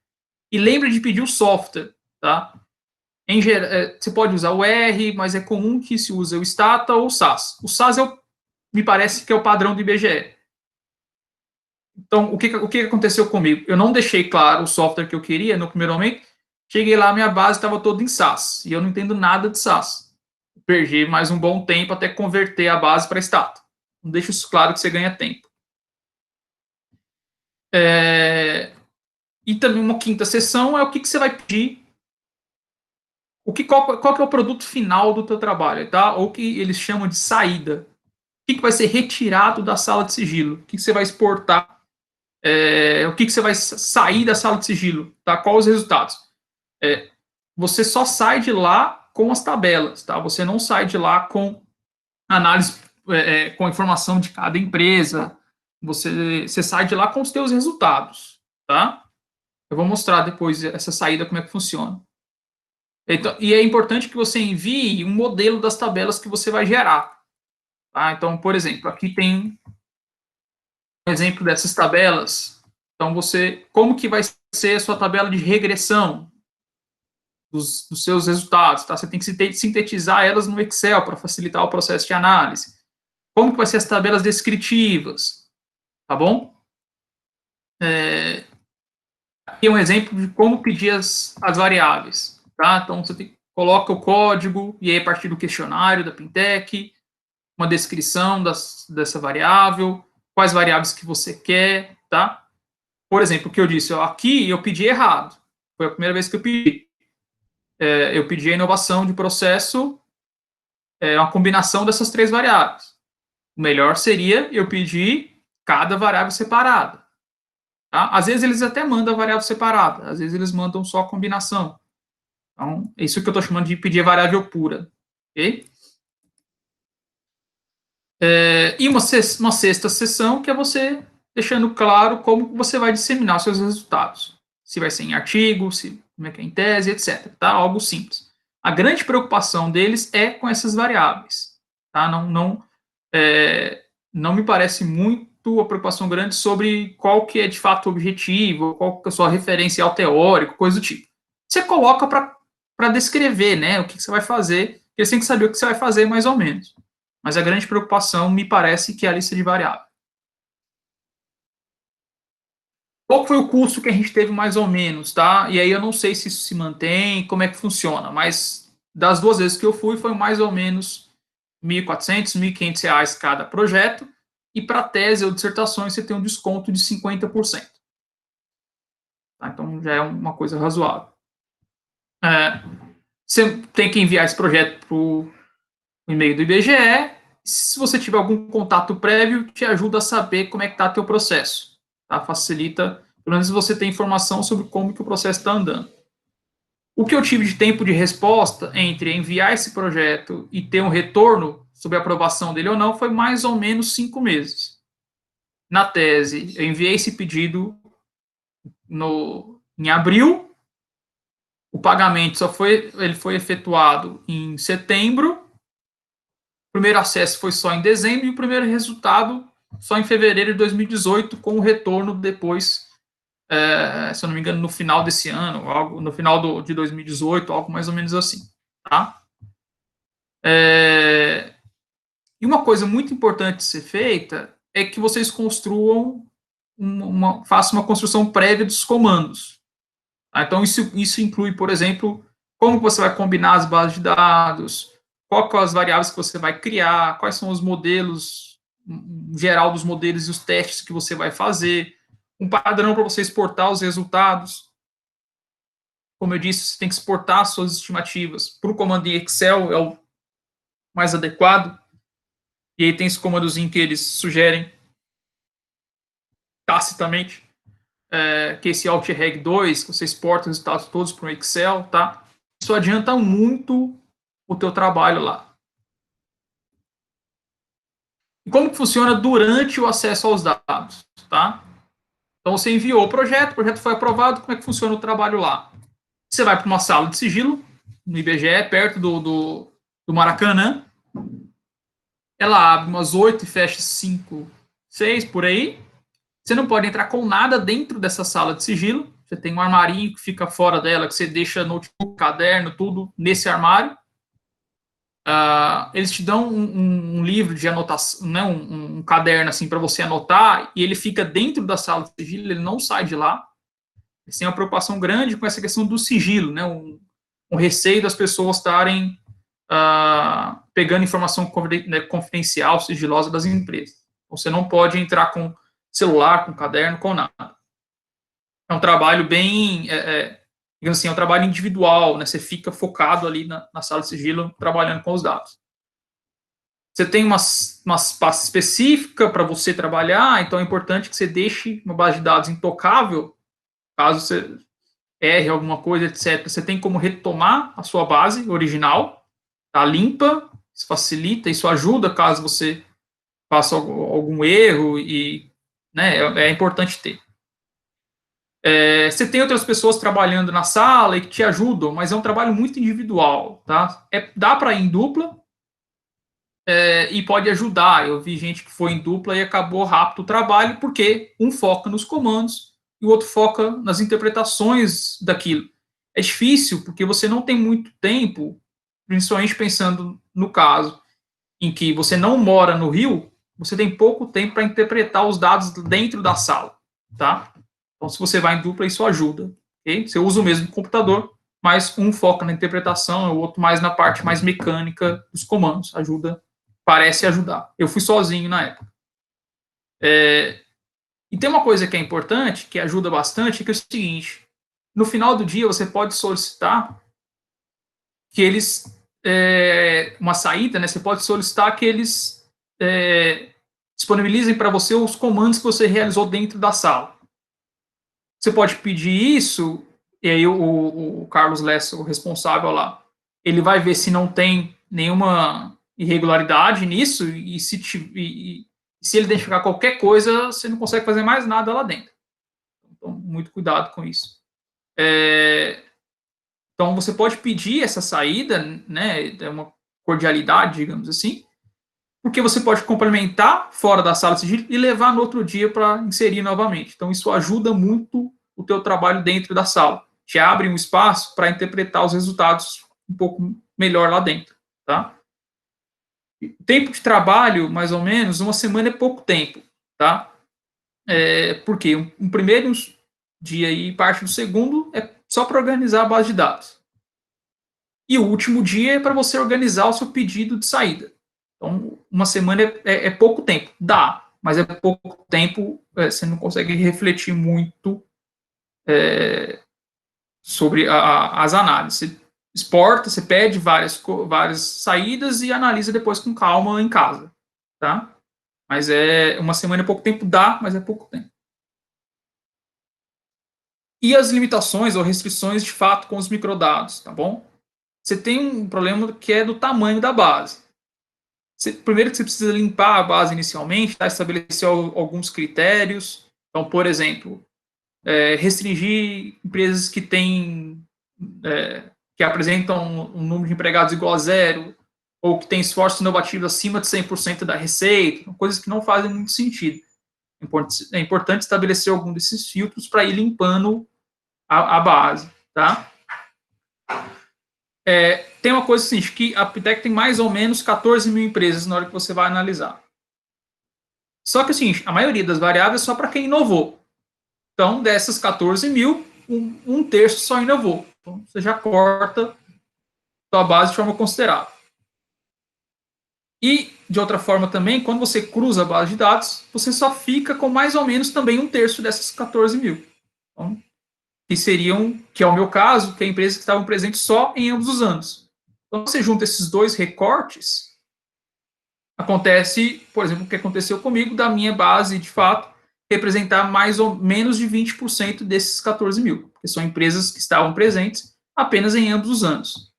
E lembre de pedir o software, tá? Em geral, você pode usar o R, mas é comum que se use o Stata ou o SAS. O SAS me parece que é o padrão do IBGE. Então, o que aconteceu comigo? Eu não deixei claro o software que eu queria no primeiro momento. Cheguei lá, minha base estava toda em SAS. E eu não entendo nada de SAS. Perdi mais um bom tempo até converter a base para Stata. Não deixa isso claro que você ganha tempo. E também uma quinta seção é o que você vai pedir. Qual que é o produto final do teu trabalho, tá? Ou que eles chamam de saída. O que vai ser retirado da sala de sigilo? O que você vai exportar? O que você vai sair da sala de sigilo? Tá? Quais os resultados? Você só sai de lá com as tabelas, tá? Você não sai de lá com análise, com informação de cada empresa. Você sai de lá com os teus resultados, tá? Eu vou mostrar depois essa saída, como é que funciona. Então, e é importante que você envie um modelo das tabelas que você vai gerar. Tá? Então, por exemplo, aqui tem um exemplo dessas tabelas. Então, como que vai ser a sua tabela de regressão dos seus resultados? Tá? Você tem que sintetizar elas no Excel para facilitar o processo de análise. Como que vai ser as tabelas descritivas? Tá bom? Aqui é um exemplo de como pedir as variáveis. Tá? Então, você coloca o código, e aí a partir do questionário da Pintec, uma descrição dessa variável, quais variáveis que você quer, tá? Por exemplo, o que eu disse, aqui eu pedi errado. Foi a primeira vez que eu pedi. Eu pedi a inovação de processo, uma combinação dessas 3 variáveis. O melhor seria eu pedir cada variável separada. Tá? Às vezes eles até mandam a variável separada, às vezes eles mandam só a combinação. Então, é isso que eu estou chamando de pedir a variável pura. Ok? E uma sexta seção, que é você deixando claro como você vai disseminar os seus resultados. Se vai ser em artigo, como é que é em tese, etc. Tá? Algo simples. A grande preocupação deles é com essas variáveis. Tá? Não me parece muito a preocupação grande sobre qual que é de fato o objetivo, qual que é a sua referencial teórico, coisa do tipo. Você coloca para descrever, né, o que você vai fazer, eles têm que saber o que você vai fazer mais ou menos. Mas a grande preocupação me parece que é a lista de variáveis. Qual foi o custo que a gente teve mais ou menos, tá? E aí eu não sei se isso se mantém, como é que funciona, mas das 2 vezes que eu fui, foi mais ou menos R$1.400, R$1.500 cada projeto, e para tese ou dissertações você tem um desconto de 50%. Tá? Então já é uma coisa razoável. Você tem que enviar esse projeto para o e-mail do IBGE. Se você tiver algum contato prévio, te ajuda a saber como é que está o teu processo. Tá? Facilita, pelo menos você tem informação sobre como que o processo está andando. O que eu tive de tempo de resposta entre enviar esse projeto e ter um retorno sobre a aprovação dele ou não foi mais ou menos 5 meses. Na tese, eu enviei esse pedido em abril. O pagamento ele foi efetuado em setembro. O primeiro acesso foi só em dezembro e o primeiro resultado só em fevereiro de 2018, com o retorno depois, se eu não me engano, no final desse ano, no final de 2018, algo mais ou menos assim. Tá? E uma coisa muito importante de ser feita é que vocês construam, façam uma construção prévia dos comandos. Tá? Então, isso inclui, por exemplo, como você vai combinar as bases de dados, quais são as variáveis que você vai criar, quais são os modelos, geral dos modelos e os testes que você vai fazer, um padrão para você exportar os resultados. Como eu disse, você tem que exportar as suas estimativas para o comando em Excel, é o mais adequado. E aí tem esse comandozinho que eles sugerem tacitamente. que é esse Alt-Reg 2, que você exporta os resultados todos para o Excel, tá? Isso adianta muito o teu trabalho lá. E como que funciona durante o acesso aos dados, tá? Então, você enviou o projeto foi aprovado, como é que funciona o trabalho lá? Você vai para uma sala de sigilo, no IBGE, perto do Maracanã. Ela abre umas 8 e fecha 5, 6, por aí. Você não pode entrar com nada dentro dessa sala de sigilo. Você tem um armarinho que fica fora dela, que você deixa notebook, caderno, tudo nesse armário. Eles te dão um livro de anotação, né, um caderno assim para você anotar, e ele fica dentro da sala de sigilo, ele não sai de lá. Eles têm uma preocupação grande com essa questão do sigilo, né, um receio das pessoas estarem pegando informação confidencial, sigilosa das empresas. Você não pode entrar com celular, com caderno, com nada. É um trabalho bem, digamos assim, é um trabalho individual, né? Você fica focado ali na sala de sigilo, trabalhando com os dados. Você tem uma pasta específica para você trabalhar, então é importante que você deixe uma base de dados intocável, caso você erre alguma coisa, etc. Você tem como retomar a sua base original, tá limpa, isso facilita, isso ajuda caso você faça algum erro, e né, é importante ter. Você tem outras pessoas trabalhando na sala e que te ajudam, mas é um trabalho muito individual, tá? Dá para ir em dupla e pode ajudar. Eu vi gente que foi em dupla e acabou rápido o trabalho, porque um foca nos comandos e o outro foca nas interpretações daquilo. É difícil, porque você não tem muito tempo, principalmente pensando no caso em que você não mora no Rio, você tem pouco tempo para interpretar os dados dentro da sala, tá? Então, se você vai em dupla, isso ajuda. Okay? Você usa o mesmo computador, mas um foca na interpretação, o outro mais na parte mais mecânica dos comandos. Parece ajudar. Eu fui sozinho na época. E tem uma coisa que é importante, que ajuda bastante, que é o seguinte: no final do dia, você pode solicitar que eles... uma saída, né? Você pode solicitar que eles disponibilizem para você os comandos que você realizou dentro da sala. Você pode pedir isso, e aí o Carlos Lessa, o responsável lá, ele vai ver se não tem nenhuma irregularidade nisso, e se ele identificar qualquer coisa, você não consegue fazer mais nada lá dentro. Então, muito cuidado com isso. Então, você pode pedir essa saída, né, é uma cordialidade, digamos assim, porque você pode complementar fora da sala de sigilo e levar no outro dia para inserir novamente. Então, isso ajuda muito o teu trabalho dentro da sala. Te abre um espaço para interpretar os resultados um pouco melhor lá dentro, tá? Tempo de trabalho, mais ou menos, uma semana é pouco tempo, tá? Porque um primeiro dia e parte do segundo é só para organizar a base de dados. E o último dia é para você organizar o seu pedido de saída. Então, uma semana é pouco tempo. Dá, mas é pouco tempo, você não consegue refletir muito sobre as análises. Você exporta, você pede várias saídas e analisa depois com calma em casa, tá? Mas uma semana é pouco tempo, dá, mas é pouco tempo. E as limitações ou restrições de fato com os microdados, tá bom? Você tem um problema que é do tamanho da base. Primeiro que você precisa limpar a base inicialmente, tá? Estabelecer alguns critérios. Então, por exemplo, restringir empresas que que apresentam um número de empregados igual a 0, ou que têm esforços inovativos acima de 100% da receita, coisas que não fazem muito sentido. É importante estabelecer algum desses filtros para ir limpando a base, tá? Tem uma coisa assim, que a Aptec tem mais ou menos 14 mil empresas na hora que você vai analisar. Só que, assim, a maioria das variáveis é só para quem inovou. Então, dessas 14 mil, um terço só inovou. Então, você já corta sua base de forma considerável. E, de outra forma também, quando você cruza a base de dados, você só fica com mais ou menos também um terço dessas 14 mil. Então, que é o meu caso, que é empresas que estavam presentes só em ambos os anos. Então, você junta esses dois recortes, acontece, por exemplo, o que aconteceu comigo, da minha base, de fato, representar mais ou menos de 20% desses 14 mil, porque são empresas que estavam presentes apenas em ambos os anos,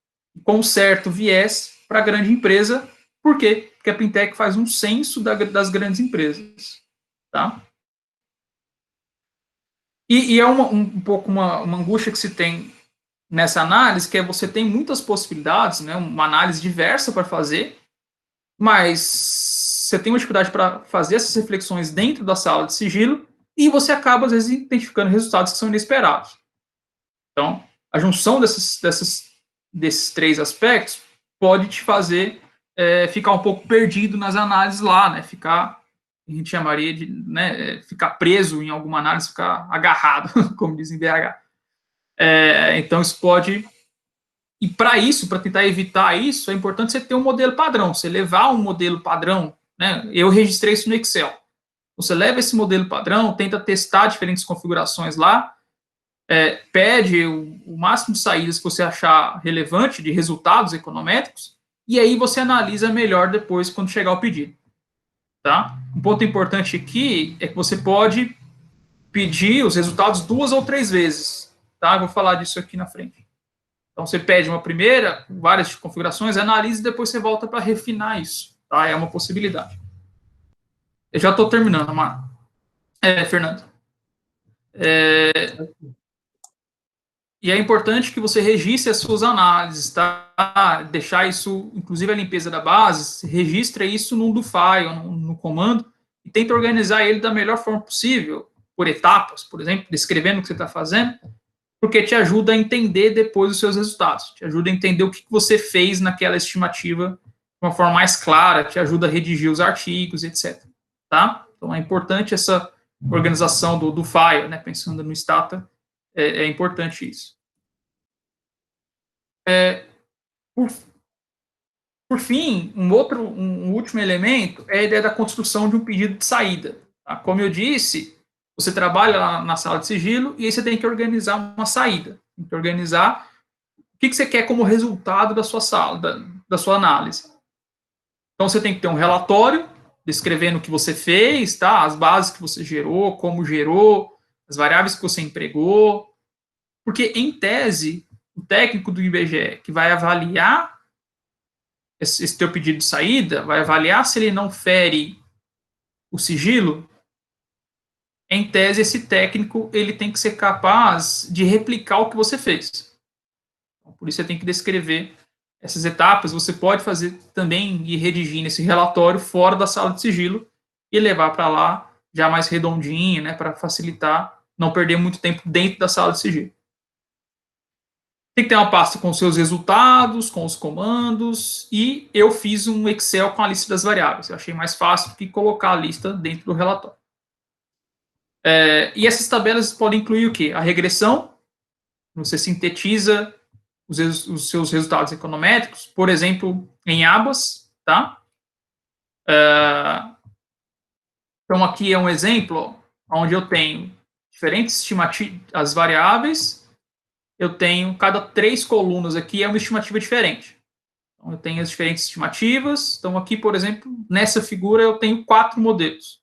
com certo viés para a grande empresa. Por quê? Porque a Pintec faz um censo das grandes empresas, tá? E é um pouco uma angústia que se tem nessa análise, que é você tem muitas possibilidades, né, uma análise diversa para fazer, mas você tem uma dificuldade para fazer essas reflexões dentro da sala de sigilo e você acaba, às vezes, identificando resultados que são inesperados. Então, a junção desses três aspectos pode te fazer ficar um pouco perdido nas análises lá, né? A gente chamaria de, né, ficar preso em alguma análise, ficar agarrado, como dizem BH. Então, isso pode... E para isso, para tentar evitar isso, é importante você ter um modelo padrão. Você levar um modelo padrão, né? Eu registrei isso no Excel. Você leva esse modelo padrão, tenta testar diferentes configurações lá, pede o máximo de saídas que você achar relevante, de resultados econométricos, e aí você analisa melhor depois quando chegar o pedido. Tá? Um ponto importante aqui é que você pode pedir os resultados 2 ou 3 vezes. Tá? Eu vou falar disso aqui na frente. Então, você pede uma primeira, várias configurações, analisa e depois você volta para refinar isso. Tá? É uma possibilidade. Eu já estou terminando, Mar. Fernando. E é importante que você registre as suas análises, tá? Deixar isso, inclusive a limpeza da base, registre isso num do file, no comando, e tenta organizar ele da melhor forma possível, por etapas, por exemplo, descrevendo o que você está fazendo, porque te ajuda a entender depois os seus resultados, te ajuda a entender o que você fez naquela estimativa de uma forma mais clara, te ajuda a redigir os artigos, etc. Tá? Então, é importante essa organização do file, né? Pensando no Stata, é importante isso. Por fim, um último elemento é a ideia da construção de um pedido de saída. Tá? Como eu disse, você trabalha na sala de sigilo e aí você tem que organizar uma saída. Tem que organizar o que você quer como resultado da sua da sua análise. Então, você tem que ter um relatório descrevendo o que você fez, tá? As bases que você gerou, como gerou, as variáveis que você empregou. Porque, em tese, o técnico do IBGE que vai avaliar esse teu pedido de saída, vai avaliar se ele não fere o sigilo. Em tese, esse técnico ele tem que ser capaz de replicar o que você fez. Então, por isso, você tem que descrever essas etapas. Você pode fazer também e redigir esse relatório fora da sala de sigilo e levar para lá já mais redondinho, né, para facilitar, não perder muito tempo dentro da sala de sigilo. Tem que ter uma pasta com os seus resultados, com os comandos, e eu fiz um Excel com a lista das variáveis. Eu achei mais fácil do que colocar a lista dentro do relatório. E essas tabelas podem incluir o quê? A regressão, você sintetiza os seus resultados econométricos, por exemplo, em abas, tá? Então, aqui é um exemplo onde eu tenho diferentes estimativas, as variáveis. Eu tenho, cada 3 colunas aqui é uma estimativa diferente. Então, eu tenho as diferentes estimativas. Então, aqui, por exemplo, nessa figura, eu tenho 4 modelos.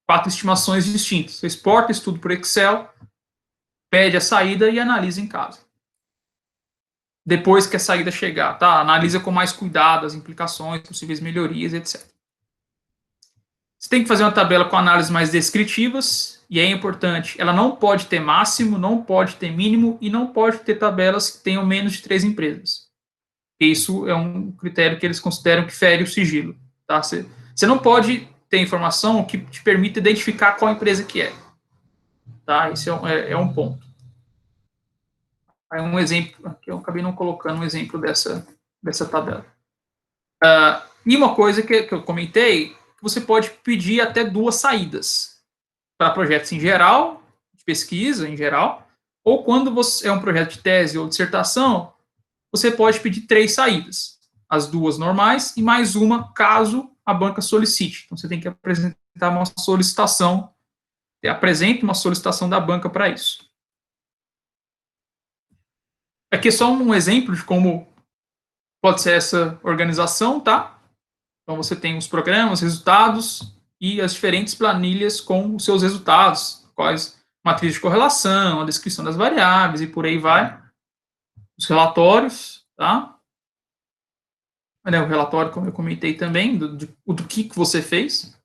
4 estimações distintas. Você exporta isso tudo por Excel, pede a saída e analisa em casa. Depois que a saída chegar, tá? Analisa com mais cuidado as implicações, possíveis melhorias, etc. Você tem que fazer uma tabela com análises mais descritivas, e é importante, ela não pode ter máximo, não pode ter mínimo, e não pode ter tabelas que tenham menos de 3 empresas. Isso é um critério que eles consideram que fere o sigilo. Tá? Você não pode ter informação que te permita identificar qual empresa que é. Tá? Isso é um ponto. Aí um exemplo, aqui eu acabei não colocando um exemplo dessa tabela. E uma coisa que eu comentei, você pode pedir até 2 saídas para projetos em geral, de pesquisa em geral, ou quando você é um projeto de tese ou dissertação, você pode pedir 3 saídas, as 2 normais e mais uma caso a banca solicite. Então, você tem que apresentar uma solicitação, apresente uma solicitação da banca para isso. Aqui é só um exemplo de como pode ser essa organização, tá? Então, você tem os programas, resultados, e as diferentes planilhas com os seus resultados, quais matriz de correlação, a descrição das variáveis e por aí vai. Os relatórios, tá? O relatório, como eu comentei também, do que você fez.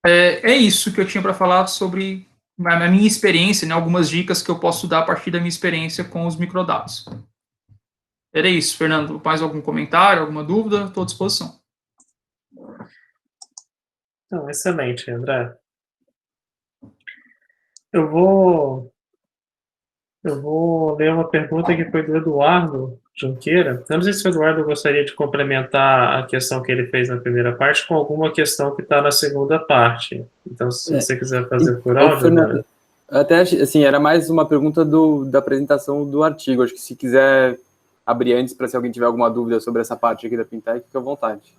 É isso que eu tinha para falar sobre a minha experiência, né, algumas dicas que eu posso dar a partir da minha experiência com os microdados. Era isso, Fernando. Mais algum comentário, alguma dúvida? Estou à disposição. Então, excelente, André. Eu vou ler uma pergunta que foi do Eduardo Junqueira. Eu não sei se o Eduardo gostaria de complementar a questão que ele fez na primeira parte com alguma questão que está na segunda parte. Então, se você quiser fazer por áudio... Fernando, até, assim, era mais uma pergunta da apresentação do artigo. Acho que se quiser abrir antes para se alguém tiver alguma dúvida sobre essa parte aqui da Pintec, fique à vontade.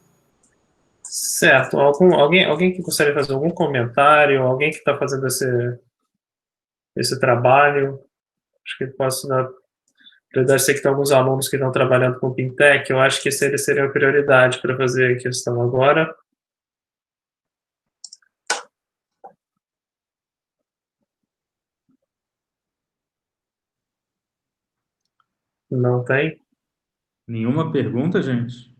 Certo. Alguém que gostaria de fazer algum comentário, alguém que está fazendo esse trabalho, acho que posso dar prioridade. Sei que tem alguns alunos que estão trabalhando com Pintec, eu acho que seria a prioridade para fazer a questão agora. Não tem? Nenhuma pergunta, gente?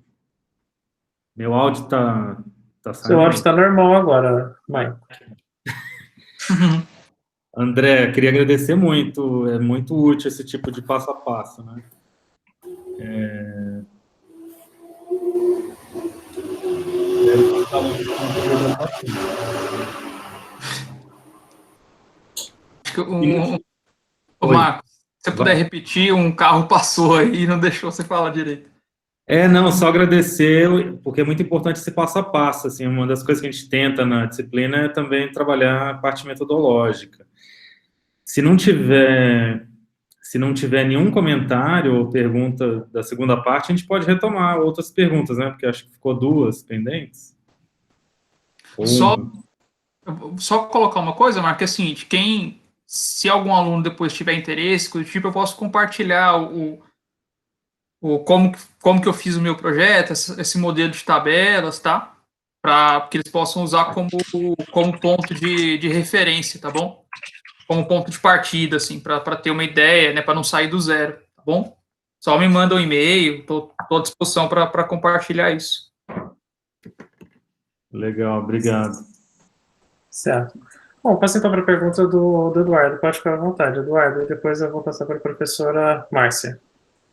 Meu áudio está saindo? Seu áudio está normal agora, Mike. André, queria agradecer muito. É muito útil esse tipo de passo a passo, né? Marcos, se você puder repetir, um carro passou aí e não deixou você falar direito. Não, só agradecer, porque é muito importante esse passo a passo, assim, uma das coisas que a gente tenta na disciplina é também trabalhar a parte metodológica. Se não tiver nenhum comentário ou pergunta da segunda parte, a gente pode retomar outras perguntas, né, porque acho que ficou 2 pendentes. Só colocar uma coisa, Marco, é o seguinte, se algum aluno depois tiver interesse, coisa do tipo, eu posso compartilhar como que eu fiz o meu projeto, esse modelo de tabelas, tá? Para que eles possam usar como ponto de referência, tá bom? Como ponto de partida, assim, para ter uma ideia, né? Para não sair do zero, tá bom? Só me manda um e-mail, estou à disposição para compartilhar isso. Legal, obrigado. Certo. Bom, passo então para a pergunta do Eduardo. Pode ficar à vontade, Eduardo, e depois eu vou passar para a professora Márcia.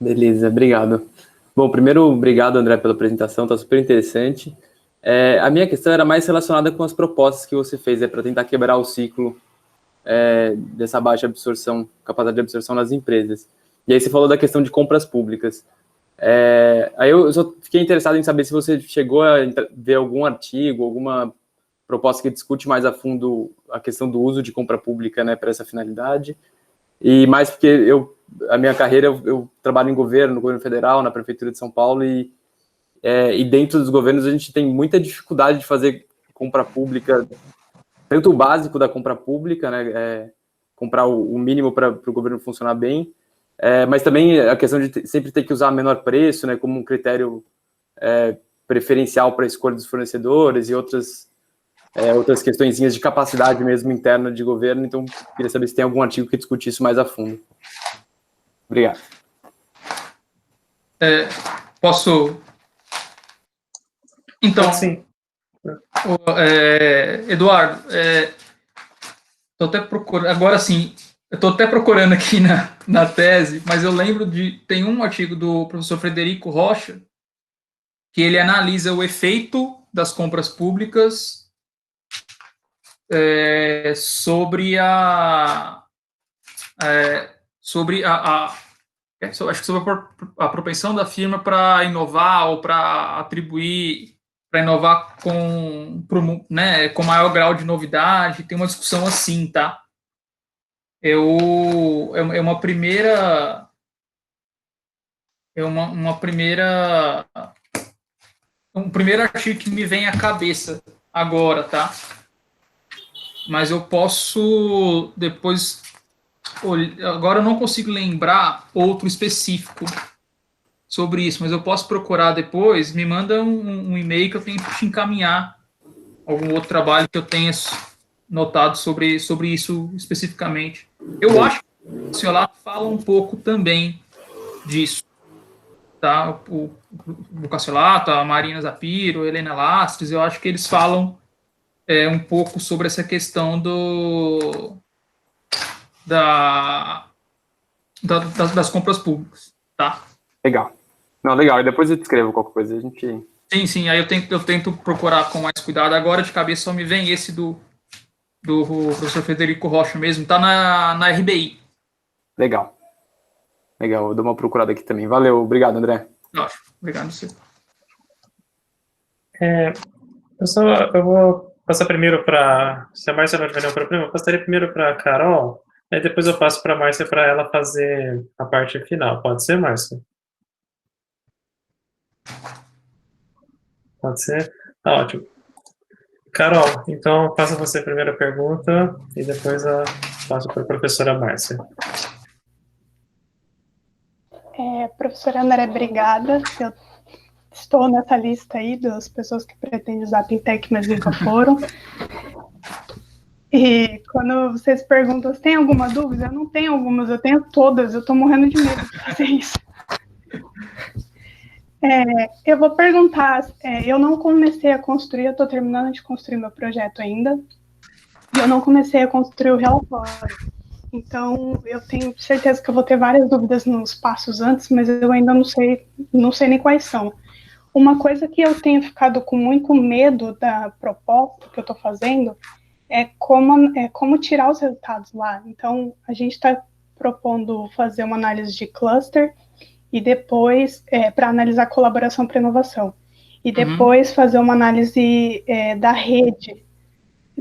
Beleza, obrigado. Bom, primeiro, obrigado, André, pela apresentação, está super interessante. A minha questão era mais relacionada com as propostas que você fez, para tentar quebrar o ciclo dessa baixa absorção, capacidade de absorção nas empresas. E aí você falou da questão de compras públicas. Aí eu só fiquei interessado em saber se você chegou a ver algum artigo, alguma proposta que discute mais a fundo a questão do uso de compra pública, né, para essa finalidade. E mais porque a minha carreira, eu trabalho no governo federal, na Prefeitura de São Paulo, e dentro dos governos a gente tem muita dificuldade de fazer compra pública, tanto o básico da compra pública, né, comprar o mínimo para o governo funcionar bem, mas também a questão de sempre ter que usar menor preço, né, como um critério preferencial para a escolha dos fornecedores e outras questõezinhas de capacidade mesmo interna de governo. Então, queria saber se tem algum artigo que discute isso mais a fundo. Obrigado. Posso? Então, sim. Eduardo, estou até procurando, agora sim, eu estou até procurando aqui na tese, mas eu lembro tem um artigo do professor Frederico Rocha, que ele analisa o efeito das compras públicas sobre a propensão da firma para inovar ou para inovar com maior grau de novidade. Tem uma discussão assim, tá? Um primeiro artigo que me vem à cabeça agora, tá? Mas eu posso depois... Agora eu não consigo lembrar outro específico sobre isso, mas eu posso procurar depois. Me manda um e-mail que eu tenho que te encaminhar algum outro trabalho que eu tenha notado sobre isso especificamente. Eu acho que o Cassiolato fala um pouco também disso, tá? O Cassiolato, a Marina Zapiro, a Helena Lastres, eu acho que eles falam um pouco sobre essa questão das compras públicas, tá? Legal. Não, legal. E depois eu te escrevo qualquer coisa. A gente... Sim. Aí eu tento procurar com mais cuidado. Agora, de cabeça, só me vem esse do professor Federico Rocha mesmo. Tá na RBI. Legal. Eu dou uma procurada aqui também. Valeu. Obrigado, André. Obrigado a você. Eu vou passar primeiro para... Se a Márcia não tiver nenhum problema, eu passaria primeiro para a Carol, aí depois eu passo para a Márcia para ela fazer a parte final. Pode ser, Márcia? Pode ser? Tá ótimo. Carol, então faça você a primeira pergunta e depois eu passo para a professora Márcia. Professora André, obrigada. Eu estou nessa lista aí das pessoas que pretendem usar a Pintec, mas nunca foram. E quando vocês perguntam se tem alguma dúvida, eu não tenho algumas, eu tenho todas. Eu estou morrendo de medo de fazer isso. Eu vou perguntar, eu não comecei a construir, eu estou terminando de construir meu projeto ainda, e eu não comecei a construir o relatório. Então, eu tenho certeza que eu vou ter várias dúvidas nos passos antes, mas eu ainda não sei nem quais são. Uma coisa que eu tenho ficado com muito medo da proposta que eu estou fazendo é como tirar os resultados lá. Então, a gente está propondo fazer uma análise de cluster, e depois, para analisar colaboração para inovação. E depois fazer uma análise da rede,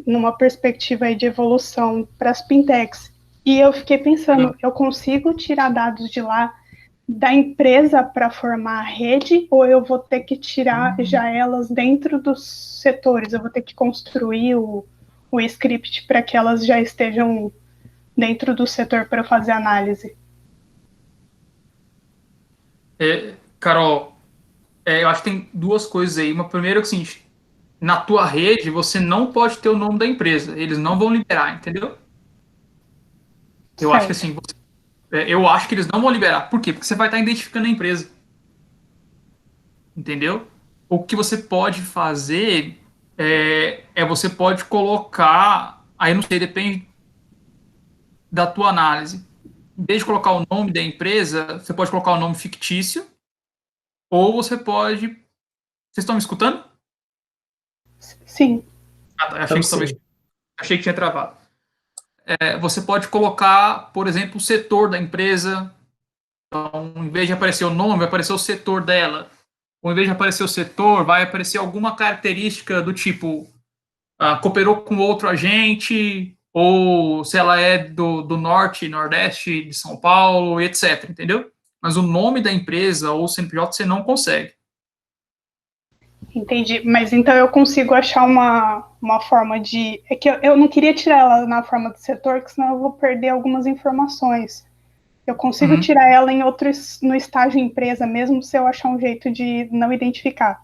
numa perspectiva aí de evolução para as Pintechs. E eu fiquei pensando, eu consigo tirar dados de lá da empresa para formar a rede, ou eu vou ter que tirar já elas dentro dos setores? Eu vou ter que construir o script para que elas já estejam dentro do setor para fazer análise? Carol, eu acho que tem duas coisas aí. Uma primeira é o seguinte: na tua rede você não pode ter o nome da empresa, eles não vão liberar, entendeu? Eu acho que assim, eu acho que eles não vão liberar. Por quê? Porque você vai estar identificando a empresa, entendeu? O que você pode fazer você pode colocar, aí não sei, depende da tua análise. Em vez de colocar o nome da empresa, você pode colocar o nome fictício. Ou você pode... Vocês estão me escutando? Sim. Achei que tinha travado. Você pode colocar, por exemplo, o setor da empresa. Então, em vez de aparecer o nome, vai aparecer o setor dela. Ou em vez de aparecer o setor, vai aparecer alguma característica do tipo cooperou com outro agente, ou se ela é do norte, nordeste de São Paulo, etc. Entendeu? Mas o nome da empresa ou CNPJ você não consegue. Entendi, mas então eu consigo achar uma forma de... É que eu não queria tirar ela na forma do setor, porque senão eu vou perder algumas informações. Eu consigo tirar ela no estágio empresa, mesmo se eu achar um jeito de não identificar.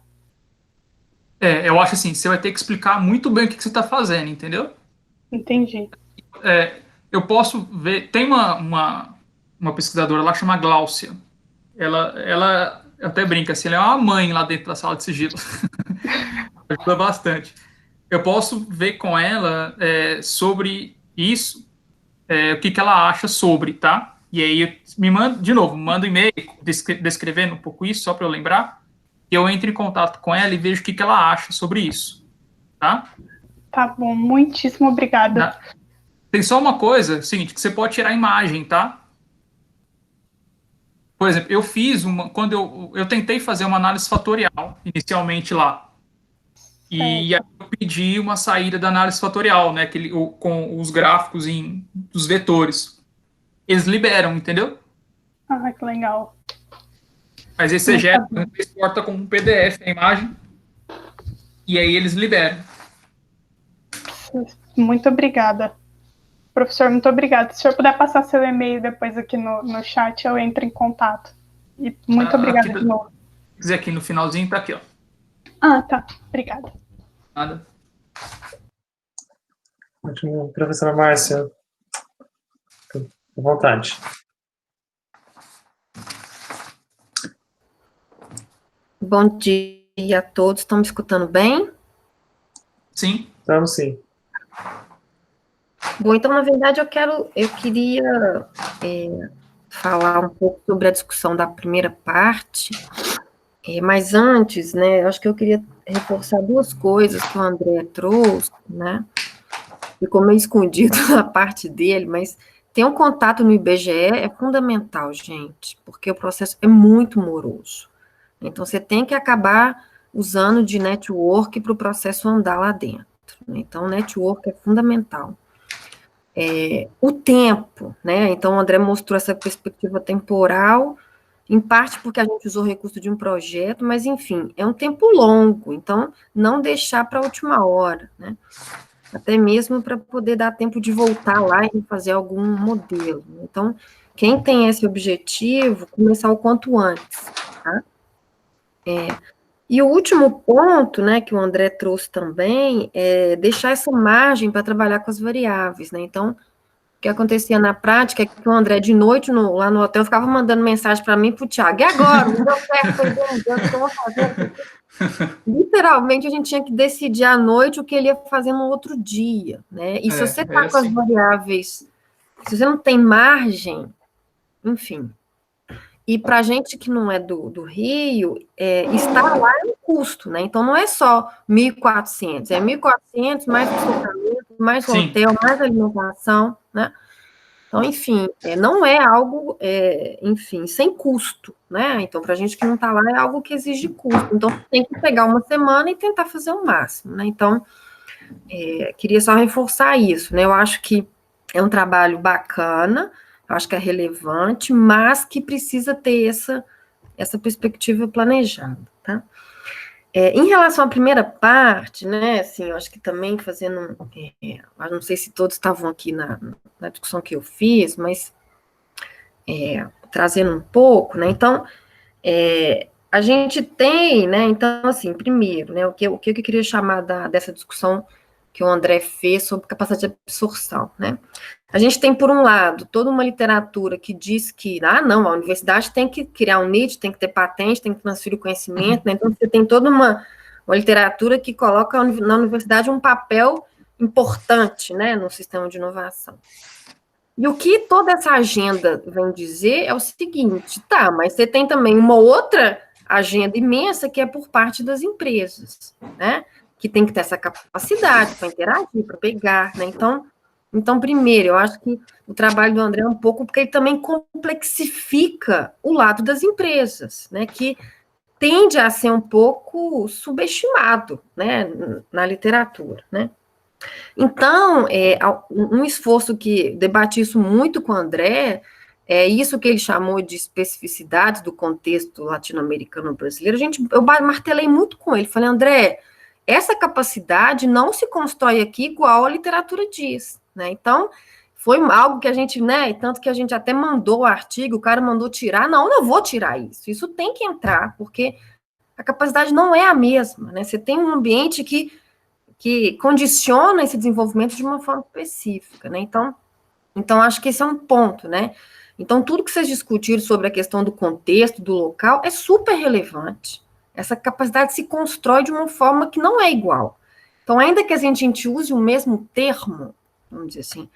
Eu acho assim, você vai ter que explicar muito bem o que você está fazendo, entendeu? Entendi. Eu posso ver... Tem uma pesquisadora lá que chama Gláucia. Ela até brinca assim, ela é uma mãe lá dentro da sala de sigilo. Ajuda bastante. Eu posso ver com ela sobre isso, o que ela acha sobre, tá? E aí me manda, de novo, manda um e-mail descrevendo um pouco isso, só para eu lembrar, e eu entro em contato com ela e vejo o que ela acha sobre isso, tá? Tá bom, muitíssimo obrigada. Tem só uma coisa, seguinte, que você pode tirar a imagem, tá? Por exemplo, eu fiz quando eu tentei fazer uma análise fatorial inicialmente lá. E aí eu pedi uma saída da análise fatorial, né, com os gráficos dos vetores. Eles liberam, entendeu? Ah, que legal. Mas esse exporta como um PDF a imagem e aí eles liberam. Muito obrigada. Professor, muito obrigada. Se o senhor puder passar seu e-mail depois aqui no chat, eu entro em contato. E muito obrigada de novo. Se quiser aqui no finalzinho, tá aqui, ó. Ah, tá. Obrigada. Nada. Ótimo. Professora Márcia, à vontade. Bom dia a todos. Estão me escutando bem? Sim. Estamos sim. Bom, então, na verdade, eu queria falar um pouco sobre a discussão da primeira parte, mas antes, né, acho que eu queria reforçar duas coisas que o André trouxe, né, ficou meio escondido na parte dele, mas ter um contato no IBGE é fundamental, gente, porque o processo é muito moroso. Então, você tem que acabar usando de network para o processo andar lá dentro. Né? Então, network é fundamental. O tempo, né? Então, o André mostrou essa perspectiva temporal, em parte porque a gente usou o recurso de um projeto, mas, enfim, é um tempo longo, então, não deixar para a última hora, né? Até mesmo para poder dar tempo de voltar lá e fazer algum modelo. Então, quem tem esse objetivo, começar o quanto antes, tá? E o último ponto, né, que o André trouxe também, é deixar essa margem para trabalhar com as variáveis, né? Então, o que acontecia na prática é que o André, de noite, lá no hotel, ficava mandando mensagem para mim e para o Thiago, e agora? Não deu certo, o que eu vou fazer? Literalmente, a gente tinha que decidir à noite o que ele ia fazer no outro dia, né? E se você está com as variáveis, se você não tem margem, enfim. E para a gente que não é do Rio, estar lá é um custo, né? Então, não é só 1.400, é 1.400 mais deslocamento, mais hotel, mais alimentação, né? Então, enfim, não é algo, enfim, sem custo, né? Então, para a gente que não está lá, é algo que exige custo. Então, tem que pegar uma semana e tentar fazer o máximo, né? Então, queria só reforçar isso, né? Eu acho que é um trabalho bacana, eu acho que é relevante, mas que precisa ter essa perspectiva planejada, tá? Em relação à primeira parte, né, assim, eu acho que também fazendo, eu não sei se todos estavam aqui na discussão que eu fiz, mas trazendo um pouco, né, então, a gente tem, né, então, assim, primeiro, né, o que eu queria chamar dessa discussão que o André fez sobre capacidade de absorção, né. A gente tem, por um lado, toda uma literatura que diz que, não, a universidade tem que criar um NIT, tem que ter patente, tem que transferir o conhecimento, né? Então, você tem toda uma literatura que coloca na universidade um papel importante, né, no sistema de inovação. E o que toda essa agenda vem dizer é o seguinte, mas você tem também uma outra agenda imensa que é por parte das empresas, né, que tem que ter essa capacidade para interagir, para pegar, né, então, primeiro, eu acho que o trabalho do André é um pouco porque ele também complexifica o lado das empresas, né, que tende a ser um pouco subestimado, né, na literatura, né. Então, um esforço que debati isso muito com o André, isso que ele chamou de especificidades do contexto latino-americano brasileiro, eu martelei muito com ele, falei, André, essa capacidade não se constrói aqui igual a literatura diz, né, então, foi algo que a gente, né, tanto que a gente até mandou o artigo, o cara mandou tirar, não vou tirar isso tem que entrar, porque a capacidade não é a mesma, né, você tem um ambiente que condiciona esse desenvolvimento de uma forma específica, né, então acho que esse é um ponto, né, então tudo que vocês discutiram sobre a questão do contexto, do local, é super relevante, essa capacidade se constrói de uma forma que não é igual, então ainda que a gente use o mesmo termo, vamos dizer assim,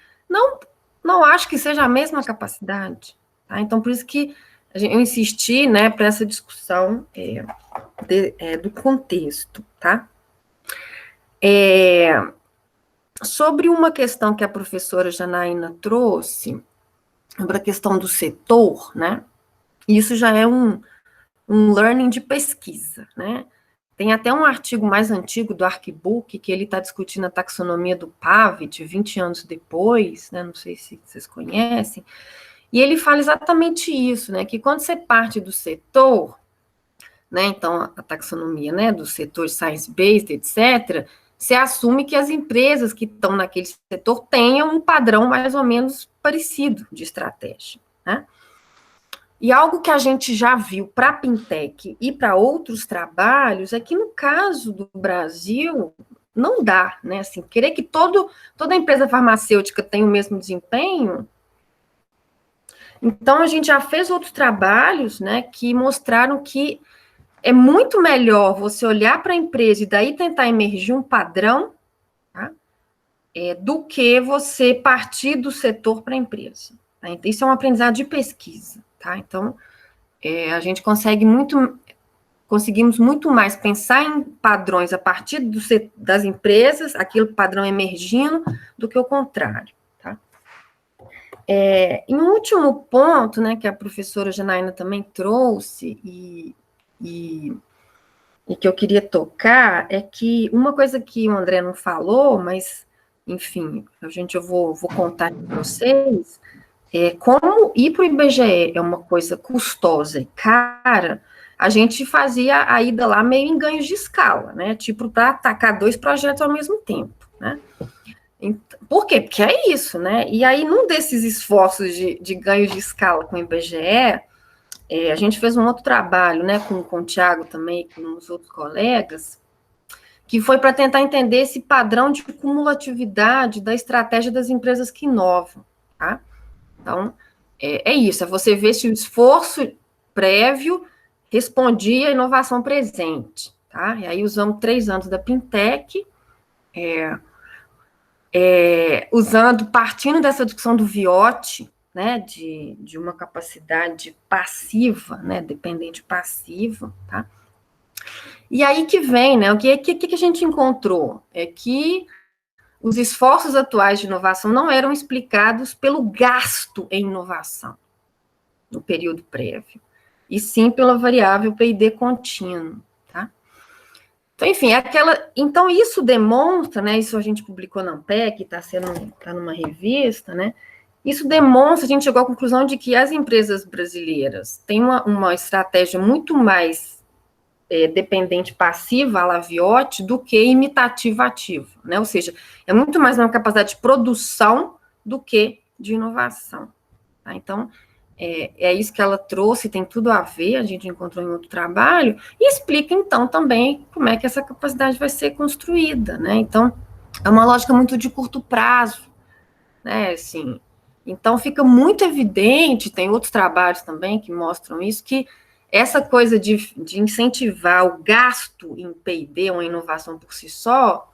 não acho que seja a mesma capacidade, tá, então por isso que eu insisti, né, para essa discussão do contexto, tá. Sobre uma questão que a professora Janaína trouxe, sobre a questão do setor, né, isso já é um learning de pesquisa, né, tem até um artigo mais antigo do Arcbook, que ele está discutindo a taxonomia do Pavitt, 20 anos depois, né, não sei se vocês conhecem, e ele fala exatamente isso, né, que quando você parte do setor, né, então a taxonomia, né, do setor science-based, etc., você assume que as empresas que estão naquele setor tenham um padrão mais ou menos parecido de estratégia, né? E algo que a gente já viu para a Pintec e para outros trabalhos é que, no caso do Brasil, não dá, né? Assim, querer que toda empresa farmacêutica tenha o mesmo desempenho. Então, a gente já fez outros trabalhos, né, que mostraram que é muito melhor você olhar para a empresa e daí tentar emergir um padrão, tá? Do que você partir do setor para a empresa. Tá? Então, isso é um aprendizado de pesquisa, tá? Então, a gente conseguimos muito mais pensar em padrões a partir das empresas, aquele padrão emergindo, do que o contrário, tá? E um último ponto, né, que a professora Janaína também trouxe, e que eu queria tocar, é que uma coisa que o André não falou, mas, enfim, eu vou contar para vocês, como ir para o IBGE é uma coisa custosa e cara, a gente fazia a ida lá meio em ganhos de escala, né? Tipo, para atacar 2 projetos ao mesmo tempo, né? Por quê? Porque é isso, né? E aí, num desses esforços de ganhos de escala com o IBGE, a gente fez um outro trabalho, né, com o Tiago também, com os outros colegas, que foi para tentar entender esse padrão de cumulatividade da estratégia das empresas que inovam, tá? Então, é isso, é você ver se o esforço prévio respondia à inovação presente, tá? E aí usamos 3 anos da Pintec, partindo dessa discussão do VIOT, né, de uma capacidade passiva, né, dependente passiva, tá? E aí que vem, né, o que a gente encontrou? É que os esforços atuais de inovação não eram explicados pelo gasto em inovação no período prévio, e sim pela variável P&D contínuo, tá? Então, enfim, então isso demonstra, né, isso a gente publicou na ANPEC, tá numa revista, né, isso demonstra, a gente chegou à conclusão de que as empresas brasileiras têm uma estratégia muito mais dependente passiva, à la VIOT, do que imitativa ativa, né? Ou seja, é muito mais uma capacidade de produção do que de inovação, tá? Então, é isso que ela trouxe, tem tudo a ver, a gente encontrou em outro trabalho, e explica, então, também como é que essa capacidade vai ser construída, né? Então, é uma lógica muito de curto prazo, né? Assim, então, fica muito evidente, tem outros trabalhos também que mostram isso, que essa coisa de incentivar o gasto em P&D, uma inovação por si só,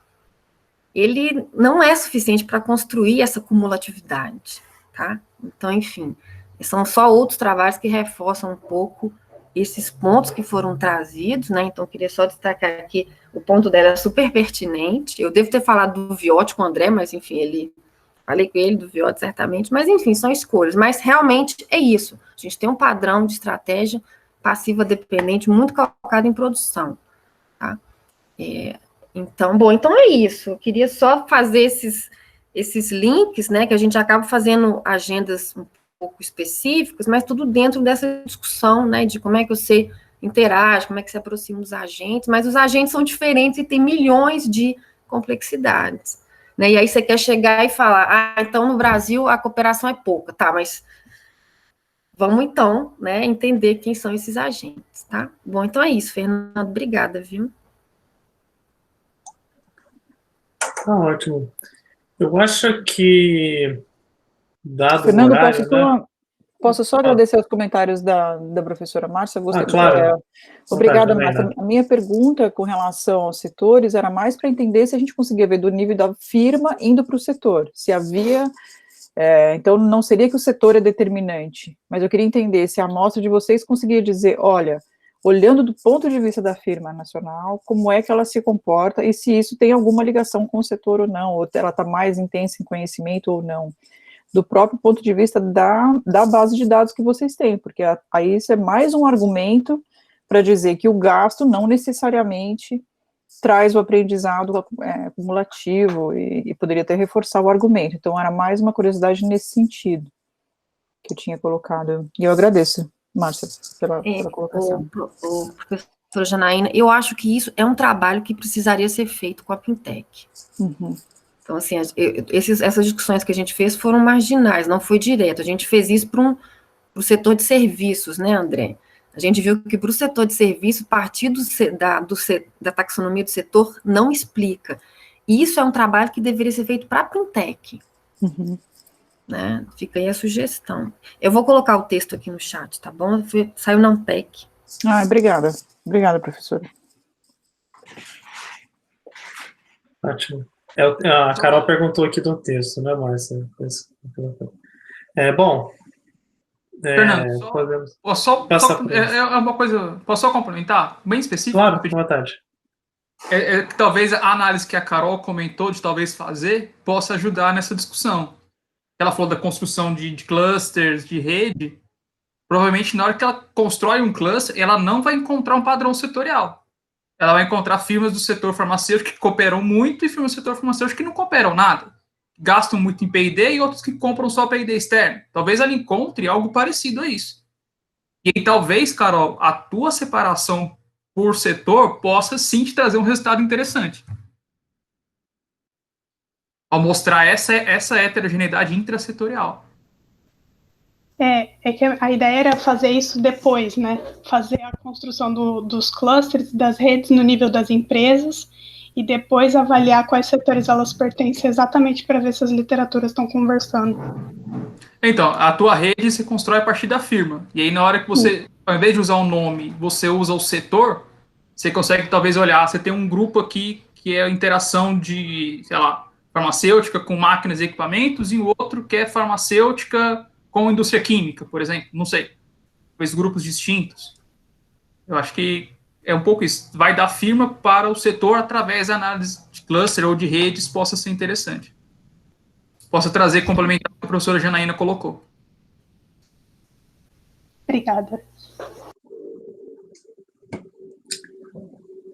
ele não é suficiente para construir essa cumulatividade, tá? Então, enfim, são só outros trabalhos que reforçam um pouco esses pontos que foram trazidos, né? Então, eu queria só destacar aqui, o ponto dela é super pertinente. Eu devo ter falado do VIOT com o André, mas, enfim, falei com ele do VIOT, certamente, mas, enfim, são escolhas. Mas, realmente, é isso. A gente tem um padrão de estratégia passiva dependente muito calcado em produção, tá? Então é isso. Eu queria só fazer esses links, né, que a gente acaba fazendo agendas um pouco específicas, mas tudo dentro dessa discussão, né, de como é que você interage, como é que se aproxima dos agentes, mas os agentes são diferentes e tem milhões de complexidades, né, e aí você quer chegar e falar, então no Brasil a cooperação é pouca, tá, mas vamos, então, né, entender quem são esses agentes, tá? Bom, então é isso, Fernando, obrigada, viu? Tá ótimo. Eu acho que, dado Fernando, o horário, posso só agradecer os comentários da professora Márcia? Claro. Obrigada, Márcia. A minha pergunta com relação aos setores era mais para entender se a gente conseguia ver do nível da firma indo para o setor, se havia... então, não seria que o setor é determinante, mas eu queria entender se a amostra de vocês conseguia dizer, olha, olhando do ponto de vista da firma nacional, como é que ela se comporta e se isso tem alguma ligação com o setor ou não, ou ela está mais intensa em conhecimento ou não, do próprio ponto de vista da base de dados que vocês têm, porque aí isso é mais um argumento para dizer que o gasto não necessariamente traz o aprendizado acumulativo e poderia até reforçar o argumento. Então, era mais uma curiosidade nesse sentido que eu tinha colocado. E eu agradeço, Márcia, pela colocação. Professora Janaína, eu acho que isso é um trabalho que precisaria ser feito com a Pintec. Uhum. Então, assim, essas discussões que a gente fez foram marginais, não foi direto. A gente fez isso para o setor de serviços, né, André? A gente viu que para o setor de serviço, partir da taxonomia do setor não explica. isso é um trabalho que deveria ser feito para a Pintec. Uhum. Né? Fica aí a sugestão. Eu vou colocar o texto aqui no chat, tá bom? Saiu na Ampec. Obrigada. Obrigada, professora. Ótimo. A Carol perguntou aqui do texto, né, Márcia? Bom, Fernando, podemos... uma coisa, posso só complementar? Bem específico? Claro, com vontade. Que talvez a análise que a Carol comentou de talvez fazer possa ajudar nessa discussão. Ela falou da construção de clusters, de rede. Provavelmente, na hora que ela constrói um cluster, ela não vai encontrar um padrão setorial. Ela vai encontrar firmas do setor farmacêutico que cooperam muito e firmas do setor farmacêutico que não cooperam nada. Gastam muito em P&D e outros que compram só P&D externo. Talvez ela encontre algo parecido a isso. E aí, talvez, Carol, a tua separação por setor possa sim te trazer um resultado interessante. Ao mostrar essa heterogeneidade intrasetorial. É que a ideia era fazer isso depois, né? Fazer a construção dos clusters, das redes no nível das empresas e depois avaliar quais setores elas pertencem exatamente para ver se as literaturas estão conversando. Então, a tua rede você constrói a partir da firma. E aí, na hora que você, ao invés de usar um nome, você usa o setor, você consegue talvez olhar, você tem um grupo aqui que é a interação de, sei lá, farmacêutica com máquinas e equipamentos, e o outro que é farmacêutica com indústria química, por exemplo. Não sei. Talvez grupos distintos. Eu acho que é um pouco isso. Vai da firma para o setor através da análise de cluster ou de redes possa ser interessante. Possa trazer, complementar o que a professora Janaína colocou. Obrigada.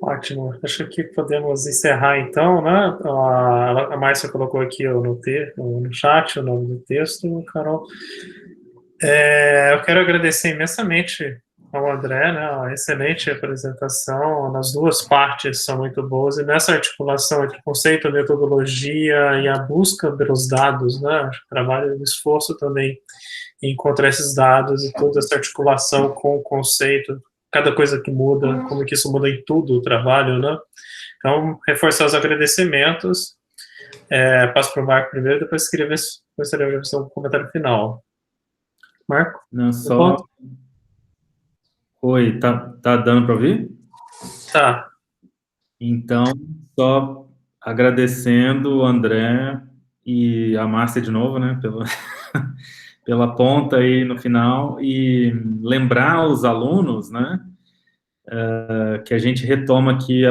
Ótimo. Acho que podemos encerrar, então, né? A Márcia colocou aqui no chat o nome do texto, Carol. Eu quero agradecer imensamente ao André, né? Uma excelente apresentação. As duas partes são muito boas, e nessa articulação entre conceito, metodologia e a busca pelos dados, né? Trabalho de esforço também em encontrar esses dados e toda essa articulação com o conceito, cada coisa que muda, como que isso muda em tudo o trabalho, né? Então, reforçar os agradecimentos. Passo para o Marco primeiro, depois gostaria de ver um comentário final. Marco? Não, só... Oi, tá dando para ouvir? Tá. Então, só agradecendo o André e a Márcia de novo, né, pela ponta aí no final, e lembrar os alunos, né, que a gente retoma aqui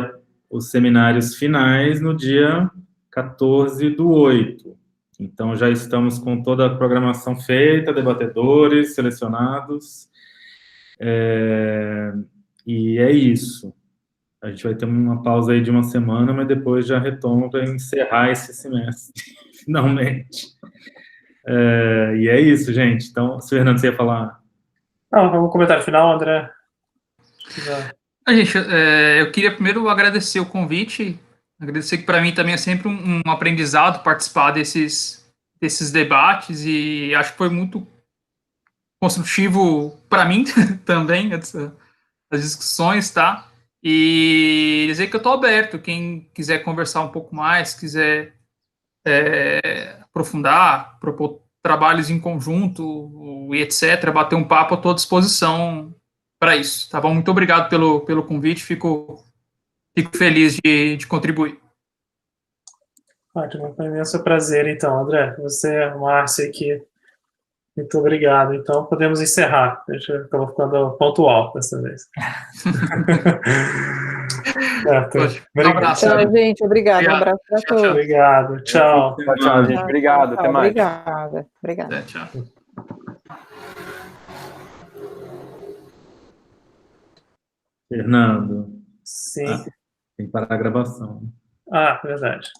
os seminários finais no dia 14/8. Então, já estamos com toda a programação feita, debatedores selecionados, e é isso. A gente vai ter uma pausa aí de uma semana, mas depois já retoma para encerrar esse semestre, finalmente. E é isso, gente. Então, se o Fernando você ia falar... Não, um comentário final, André. Gente, eu queria primeiro agradecer o convite, agradecer que para mim também é sempre um aprendizado participar desses debates, e acho que foi muito construtivo para mim também, as discussões, tá? E dizer que eu estou aberto, quem quiser conversar um pouco mais, quiser aprofundar, propor trabalhos em conjunto e etc., bater um papo, eu estou à disposição para isso, tá bom? Muito obrigado pelo convite, fico feliz de contribuir. Ótimo, foi um imenso prazer, então, André. Você, Márcia, aqui, muito obrigado. Então, podemos encerrar. Estou ficando pontual dessa vez. Um abraço. Tchau, gente. Obrigado. Um abraço para todos. Obrigado. Tchau. Tchau, gente. Obrigado. Até mais. Obrigada. Tchau. Fernando. Sim. Tem que parar a gravação. Verdade.